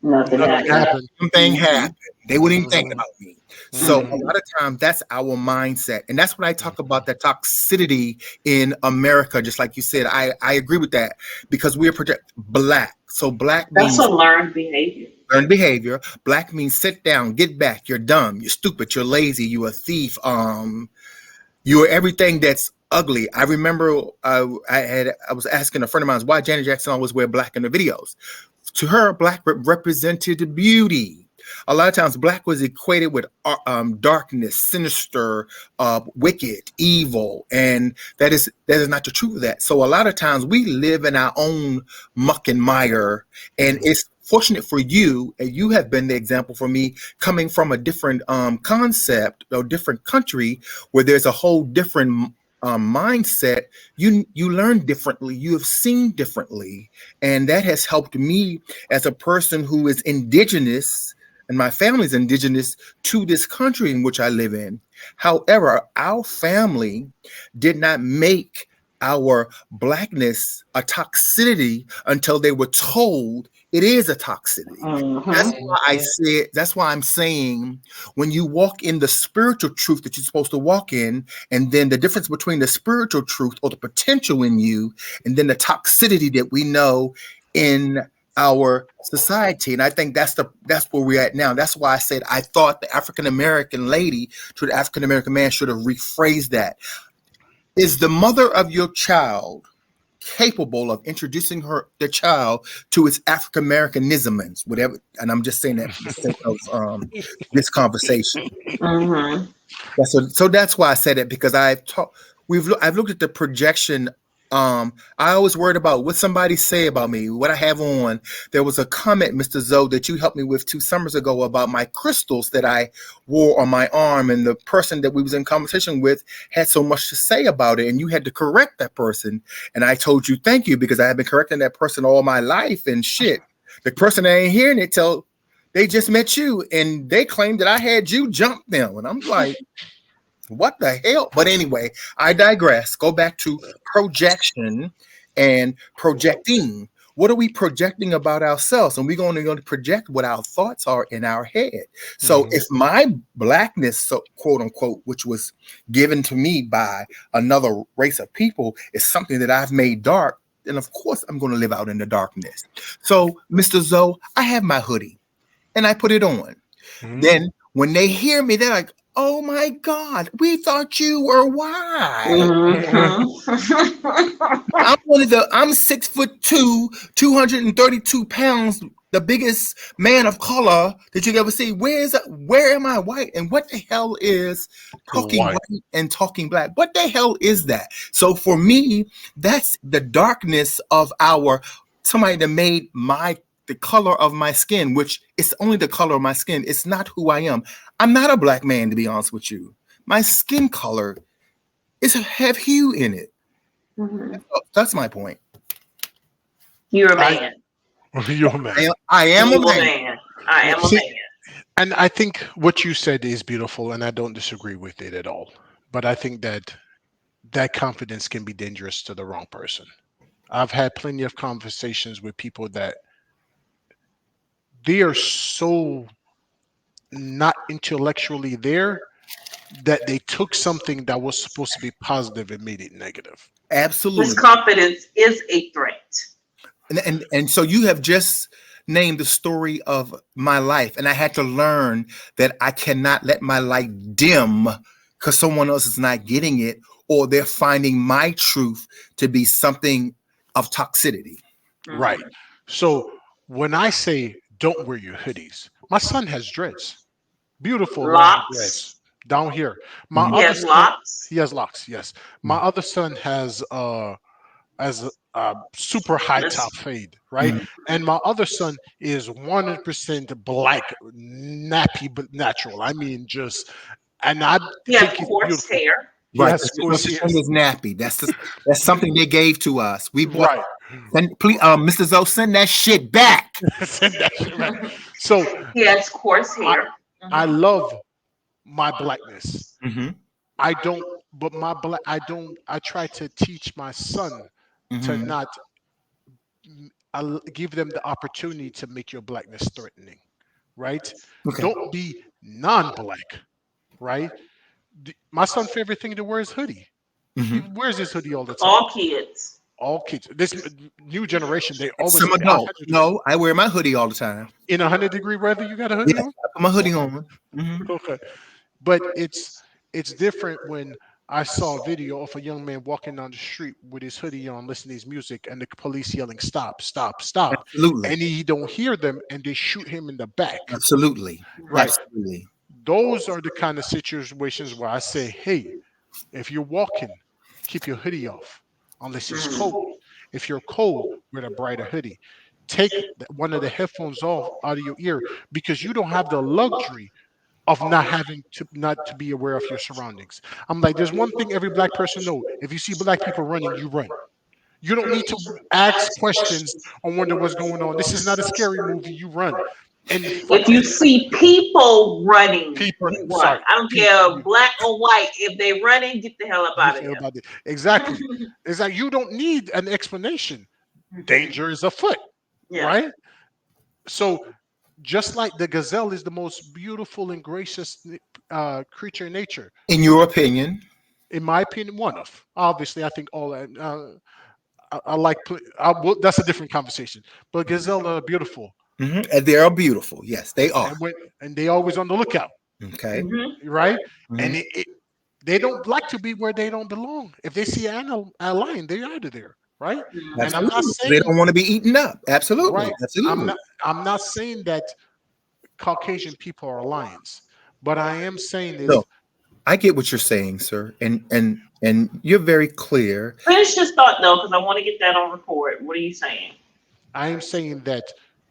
[SPEAKER 1] Nothing
[SPEAKER 3] Nothing
[SPEAKER 1] happened.
[SPEAKER 3] happened.
[SPEAKER 2] Something
[SPEAKER 1] Hmm.
[SPEAKER 2] happened. They wouldn't even think
[SPEAKER 3] Mhm,
[SPEAKER 2] about me. So a
[SPEAKER 3] mhm,
[SPEAKER 1] Hmm.
[SPEAKER 2] lot of times that's our mindset. And that's when I talk about
[SPEAKER 3] mhm,
[SPEAKER 2] the toxicity in America, just like you said. I agree with that because we're black. So black
[SPEAKER 1] That's a
[SPEAKER 2] means
[SPEAKER 1] learned behavior.
[SPEAKER 2] learned behavior. Black means sit down, get back, you're dumb, you're stupid, you're lazy, you're a thief. You are everything that's ugly. I remember I was asking a friend of mine why Janet Jackson always wear black in the videos. To her, black represented beauty. A lot of times, black was equated with darkness, sinister, wicked, evil, and that is not the truth of that. So a lot of times, we live in our own muck and mire, and
[SPEAKER 3] mhm,
[SPEAKER 2] it's fortunate for you, and you have been the example for me, coming from a different concept or different country where there's a whole different mindset. You learn differently, you have seen differently, and that has helped me as a person who is indigenous, and my family's indigenous to this country in which I live in. However, our family did not make our blackness a toxicity until they were told it is a toxicity. That's
[SPEAKER 1] Hmm.
[SPEAKER 2] why I
[SPEAKER 3] mhm,
[SPEAKER 2] said, that's why I'm saying, when you walk in the spiritual truth that you're supposed to walk in, and then the difference between the spiritual truth or the potential in you, and then the toxicity that we know in our society. And I think that's where we're at now. That's why I said I thought the African American lady to the African American man should have rephrased that. Is the mother of your child capable of introducing the child to its African Americanisms, whatever? And I'm just saying that for the sake of this conversation.
[SPEAKER 1] Hmm.
[SPEAKER 2] So that's why I said it, because I've looked at the projection. I always worried about what somebody say about me, what I have on. There was a comment, Mr. Zoe, that you helped me with 2 summers ago about my crystals that I wore on my arm, and the person that we was in conversation with had so much to say about it, and you had to correct that person. And I told you thank you, because I have been correcting that person all my life, and shit, the person that ain't hearing it till they just met you, and they claimed that I had you jump them, and I'm like, what the hell? But anyway, I digress. Go back to projection and projecting. What are we projecting about ourselves? And we're going to project what our thoughts are in our head. So
[SPEAKER 3] mhm,
[SPEAKER 2] if my blackness, so quote unquote, which was given to me by another race of people, is something that I've made dark, then of course I'm going to live out in the darkness. So, Mr. Zoe, I have my hoodie and I put it on.
[SPEAKER 3] mhm.
[SPEAKER 2] Then when they hear me, they're like, "Oh my God, we thought you were white." I'm 6'2", 232 pounds, the biggest man of color that you ever see. Where am I white? And what the hell is talking
[SPEAKER 3] White.
[SPEAKER 2] white and talking black? What the hell is that? So for me, that's the darkness of somebody that made the color of my skin, which is only the color of my skin. It's not who I am. I'm not a black man, to be honest with you. My skin color is have hue in it.
[SPEAKER 1] Mhm.
[SPEAKER 2] That's my point.
[SPEAKER 1] You're a
[SPEAKER 3] I
[SPEAKER 1] man.
[SPEAKER 3] you're a man.
[SPEAKER 2] I am a
[SPEAKER 1] You a
[SPEAKER 2] man.
[SPEAKER 1] man. I am a
[SPEAKER 3] See,
[SPEAKER 1] man.
[SPEAKER 3] and I think what you said is beautiful, and I don't disagree with it at all. But I think that that confidence can be dangerous to the wrong person. I've had plenty of conversations with people that they are so not intellectually there that they took something that was supposed to be positive and made it negative.
[SPEAKER 1] This
[SPEAKER 2] Absolutely.
[SPEAKER 1] confidence is a threat.
[SPEAKER 2] And so you have just named the story of my life, and I had to learn that I cannot let my light dim because someone else is not getting it, or they're finding my truth to be something of toxicity.
[SPEAKER 3] Right.
[SPEAKER 1] Mhm.
[SPEAKER 3] So when I say don't wear your hoodies, my son has dreads, beautiful long dreads
[SPEAKER 1] Locks.
[SPEAKER 3] down here. My
[SPEAKER 2] Mhm.
[SPEAKER 1] He
[SPEAKER 3] other
[SPEAKER 1] has
[SPEAKER 3] son,
[SPEAKER 1] locks.
[SPEAKER 3] he has locks. Yes, my other son has a super high top
[SPEAKER 1] That's
[SPEAKER 3] fade, right?
[SPEAKER 2] Mhm.
[SPEAKER 3] And my other son is 100% black, nappy but natural. I mean, just and I
[SPEAKER 1] he has
[SPEAKER 3] think he's
[SPEAKER 1] coarse
[SPEAKER 3] beautiful.
[SPEAKER 1] hair.
[SPEAKER 3] He
[SPEAKER 2] Right.
[SPEAKER 3] has
[SPEAKER 2] There's no
[SPEAKER 3] coarse
[SPEAKER 2] such
[SPEAKER 3] hair,
[SPEAKER 2] thing as nappy. That's something they gave to us. We bought.
[SPEAKER 3] right?
[SPEAKER 2] Send, please, Mr. Zoe, send that shit back.
[SPEAKER 3] Send that shit back. So
[SPEAKER 1] He has coarse
[SPEAKER 3] I
[SPEAKER 1] hair.
[SPEAKER 3] I
[SPEAKER 1] Mhm.
[SPEAKER 3] love my blackness.
[SPEAKER 2] Hmm.
[SPEAKER 3] I don't, but my black, I don't, I try to teach my son to
[SPEAKER 2] Hmm.
[SPEAKER 3] not give them the opportunity to make your blackness threatening, right?
[SPEAKER 2] Okay.
[SPEAKER 3] Don't be non black, right? My son's favorite thing to wear is hoodie. He
[SPEAKER 2] Hmm.
[SPEAKER 3] wears his hoodie all the time.
[SPEAKER 1] All kids.
[SPEAKER 3] All kids, this new generation, they always
[SPEAKER 2] Some
[SPEAKER 3] wear a
[SPEAKER 2] adults.
[SPEAKER 3] 100
[SPEAKER 2] No, I wear my hoodie all the time.
[SPEAKER 3] in 100-degree weather. You got a hoodie
[SPEAKER 2] Yes,
[SPEAKER 3] on?
[SPEAKER 2] I put my hoodie
[SPEAKER 3] Okay,
[SPEAKER 2] on. Hmm.
[SPEAKER 3] okay. But it's different when I saw a video of a young man walking down the street with his hoodie on, listening to his music, and the police yelling, "Stop! Stop! Stop!"
[SPEAKER 2] Absolutely.
[SPEAKER 3] And he don't hear them, and they shoot him in the back.
[SPEAKER 2] Absolutely.
[SPEAKER 3] Right?
[SPEAKER 2] Absolutely.
[SPEAKER 3] Those are the kind of situations where I say, "Hey, if you're walking, keep your hoodie off, unless it's cold.
[SPEAKER 1] Mhm.
[SPEAKER 3] If you're cold, wear a brighter hoodie. Take one of the headphones off out of your ear because you don't have the luxury of not having to not to be aware of your surroundings." I'm like, there's one thing every black person know. If you see black people running, you run. You don't need to ask questions or wonder what's going on. This is not a scary movie. You run. And
[SPEAKER 1] If you see people running,
[SPEAKER 3] people,
[SPEAKER 1] you run.
[SPEAKER 3] sorry,
[SPEAKER 1] I don't
[SPEAKER 3] people,
[SPEAKER 1] care, black or white. If they running, get the hell up
[SPEAKER 3] you
[SPEAKER 1] out of
[SPEAKER 3] feel
[SPEAKER 1] there.
[SPEAKER 3] about it. Exactly. It's like you don't need an explanation. Danger is afoot,
[SPEAKER 1] Yeah.
[SPEAKER 3] right? So just like the gazelle is the most beautiful and gracious creature in nature,
[SPEAKER 2] In your opinion.
[SPEAKER 3] in my opinion, one of obviously, I think all I like. That's a different conversation. But gazelle are beautiful,
[SPEAKER 2] Hmm. And they are beautiful. Yes, they are.
[SPEAKER 3] and they always on the lookout,
[SPEAKER 2] Okay.
[SPEAKER 1] Hmm.
[SPEAKER 3] right?
[SPEAKER 2] Hmm.
[SPEAKER 3] And they don't like to be where they don't belong. If they see a lion, they're out of there, right? And I'm not
[SPEAKER 2] Absolutely. They
[SPEAKER 3] saying
[SPEAKER 2] don't want to be eaten up. Absolutely.
[SPEAKER 3] right. I'm
[SPEAKER 2] Absolutely.
[SPEAKER 3] not. I'm not saying that Caucasian people are lions, but I am saying is
[SPEAKER 2] No, I get what you're saying, sir, and you're very clear.
[SPEAKER 1] Finish this thought though, because I want to get that on record. What are you saying?
[SPEAKER 3] I am saying that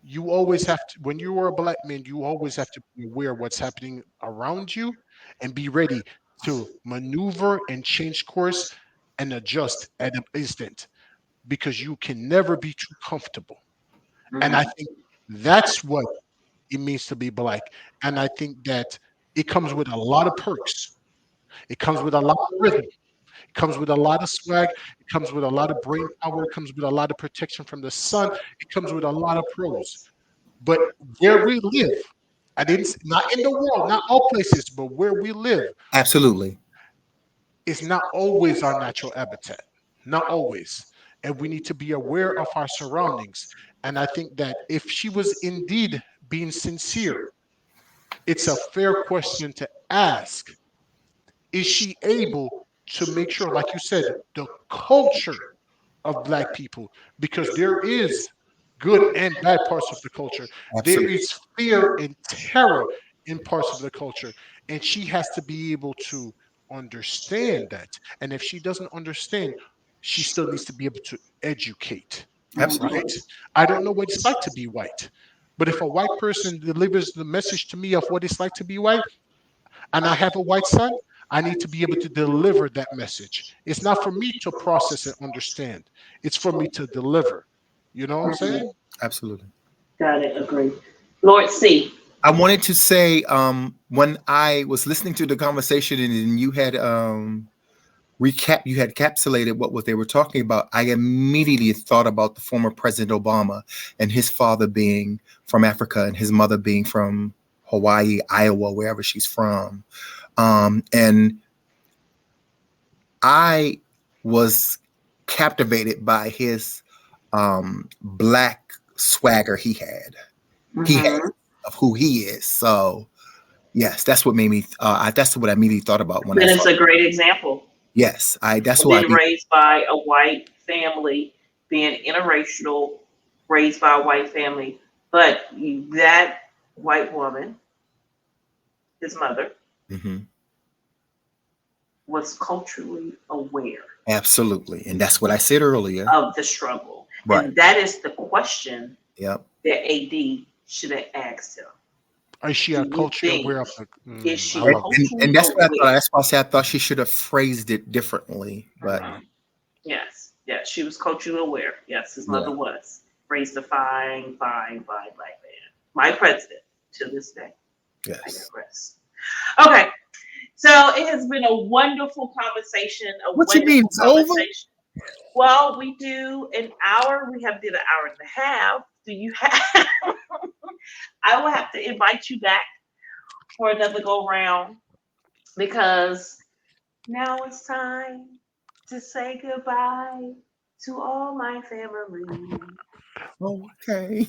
[SPEAKER 3] you always have to, when you are a black man, you always have to be aware of what's happening around you and be ready to maneuver and change course and adjust at an instant because you can never be too comfortable. And I
[SPEAKER 1] Mhm.
[SPEAKER 3] think that's what it means to be black. And I think that it comes with a lot of perks. It comes with a lot of rhythm. It comes with a lot of swag. It comes with a lot of brain power. It comes with a lot of protection from the sun. It comes with a lot of pros. But where we live, I didn't not in the world, not all places, but where we live
[SPEAKER 2] Absolutely.
[SPEAKER 3] is not always our natural habitat. Not always. And we need to be aware of our surroundings. And I think that if she was indeed being sincere, it's a fair question to ask. Is she able to make sure, like you said, the culture of black people, because there is good and bad parts of the culture. There
[SPEAKER 2] Absolutely.
[SPEAKER 3] is fear and terror in parts of the culture. And she has to be able to understand that. And if she doesn't understand, she still needs to be able to educate,
[SPEAKER 2] Absolutely.
[SPEAKER 3] right? I don't know what it's like to be white. But if a white person delivers the message to me of what it's like to be white, and I have a white son, I need to be able to deliver that message. It's not for me to process and understand. It's for me to deliver. You know what I'm saying?
[SPEAKER 2] Absolutely.
[SPEAKER 1] Got it. Agree. Lord C.
[SPEAKER 2] I wanted to say, when I was listening to the conversation and you had you had encapsulated what they were talking about, I immediately thought about the former President Obama and his father being from Africa and his mother being from Hawaii, Iowa, wherever she's from. And I was captivated by his black swagger he had. He had
[SPEAKER 1] Mhm.
[SPEAKER 2] of who he is. So yes, that's what made me. That's what I immediately thought about when I
[SPEAKER 1] Then
[SPEAKER 2] saw.
[SPEAKER 1] it's a great example.
[SPEAKER 2] Yes, That's
[SPEAKER 1] And
[SPEAKER 2] what
[SPEAKER 1] then raised by a white family, being interracial, raised by a white family. But that white woman, his mother,
[SPEAKER 2] hmm
[SPEAKER 1] was culturally aware
[SPEAKER 2] Absolutely, and that's what I said earlier.
[SPEAKER 1] of the struggle.
[SPEAKER 2] Right.
[SPEAKER 1] And that is the question
[SPEAKER 2] Yep.
[SPEAKER 1] that AD should have asked him.
[SPEAKER 3] Is she
[SPEAKER 1] Do
[SPEAKER 3] a
[SPEAKER 1] you
[SPEAKER 3] culture
[SPEAKER 1] think,
[SPEAKER 3] aware of the?
[SPEAKER 1] is
[SPEAKER 3] I
[SPEAKER 1] she
[SPEAKER 2] And,
[SPEAKER 3] love it.
[SPEAKER 2] and,
[SPEAKER 1] culturally
[SPEAKER 2] and that's what I thought.
[SPEAKER 1] aware?
[SPEAKER 2] That's why I said I thought she should have phrased it differently. But
[SPEAKER 1] Yes, yes, she was culturally aware. Yes, his
[SPEAKER 2] yeah,
[SPEAKER 1] mother was. Raised a fine, fine, fine black man. My president to this day. I
[SPEAKER 2] yes.
[SPEAKER 1] digress. Okay, so it has been a wonderful conversation. A
[SPEAKER 2] What you mean?
[SPEAKER 1] wonderful
[SPEAKER 2] It's over?
[SPEAKER 1] conversation. Well, we do an hour. We have did an hour and a half. Do you have? I will have to invite you back for another go round because now it's time to say goodbye to all my family.
[SPEAKER 2] Okay.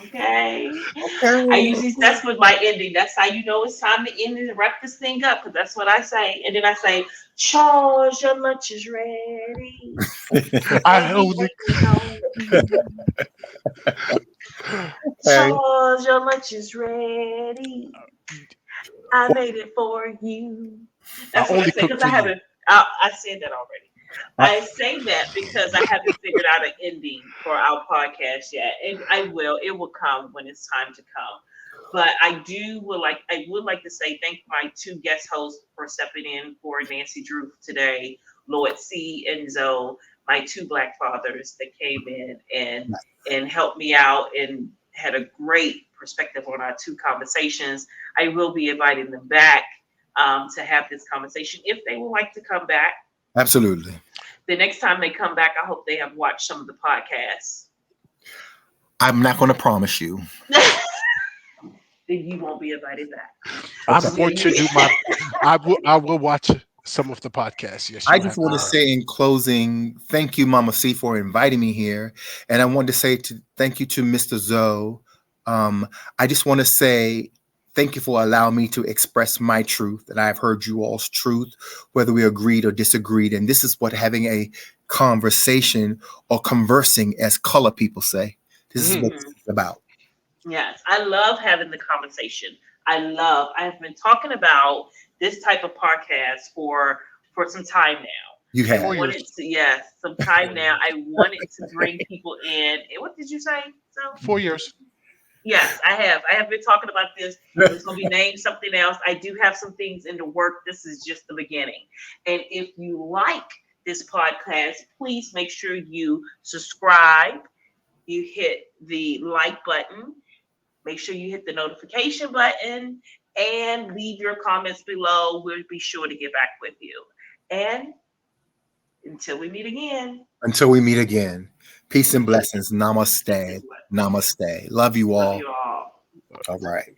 [SPEAKER 1] Okay. I
[SPEAKER 2] Okay.
[SPEAKER 1] usually that's with my ending. That's how you know it's time to end and wrap this thing up because that's what I say. And then I say, Charles, your lunch is ready.
[SPEAKER 3] I
[SPEAKER 1] Baby,
[SPEAKER 3] only.
[SPEAKER 1] waiting on you.
[SPEAKER 2] Okay.
[SPEAKER 1] Charles, your lunch is ready. I made it for you.
[SPEAKER 3] I
[SPEAKER 1] That's what I
[SPEAKER 3] only
[SPEAKER 1] say
[SPEAKER 3] cook
[SPEAKER 1] because
[SPEAKER 3] for
[SPEAKER 1] I
[SPEAKER 3] you.
[SPEAKER 1] haven't. I said that already.
[SPEAKER 2] Uh,
[SPEAKER 1] I say that because I haven't figured out an ending for our podcast yet, and I will. It will come when it's time to come. But I would like to say thank my two guest hosts for stepping in for Nancy Drew today, Lloyd C and Zoe, my two black fathers that came in and helped me out and had a great perspective on our two conversations. I will be inviting them back to have this conversation if they would like to come back.
[SPEAKER 2] Absolutely.
[SPEAKER 1] The next time they come back, I hope they have watched some of the podcasts.
[SPEAKER 2] I'm not going to promise you.
[SPEAKER 1] Then you won't be invited back.
[SPEAKER 3] I'm
[SPEAKER 2] Okay.
[SPEAKER 3] going to do my. I will watch some of the podcasts. Yes,
[SPEAKER 2] I
[SPEAKER 3] you
[SPEAKER 2] just
[SPEAKER 3] have
[SPEAKER 2] want
[SPEAKER 3] me
[SPEAKER 2] to
[SPEAKER 3] there.
[SPEAKER 2] say in closing, thank you, Mama C, for inviting me here, and I want to say thank you to Mr. Zoe. I just want to say thank you for allowing me to express my truth, and I've heard you all's truth, whether we agreed or disagreed. And this is what having a conversation or conversing, as color people say, this is what
[SPEAKER 1] Mhm.
[SPEAKER 2] it's about.
[SPEAKER 1] Yes, I love having the conversation. I have been talking about this type of podcast for some time now.
[SPEAKER 2] You
[SPEAKER 1] I
[SPEAKER 2] have.
[SPEAKER 3] 4 years.
[SPEAKER 1] wanted to, yes, some time
[SPEAKER 3] 4
[SPEAKER 1] now.
[SPEAKER 3] years.
[SPEAKER 1] I wanted to bring people in. And what did you say? So
[SPEAKER 3] 4 years.
[SPEAKER 1] yes, I have. I have been talking about this. It was going to be named something else. I do have some things in the work. This is just the beginning. And if you like this podcast, please make sure you subscribe. You hit the like button. Make sure you hit the notification button and leave your comments below. We'll be sure to get back with you. And until we meet again,
[SPEAKER 2] Until we meet again, peace and
[SPEAKER 1] peace
[SPEAKER 2] blessings. Namaste.
[SPEAKER 1] and blessings.
[SPEAKER 2] Namaste. Love you
[SPEAKER 1] Love
[SPEAKER 2] all.
[SPEAKER 1] you all.
[SPEAKER 2] All right.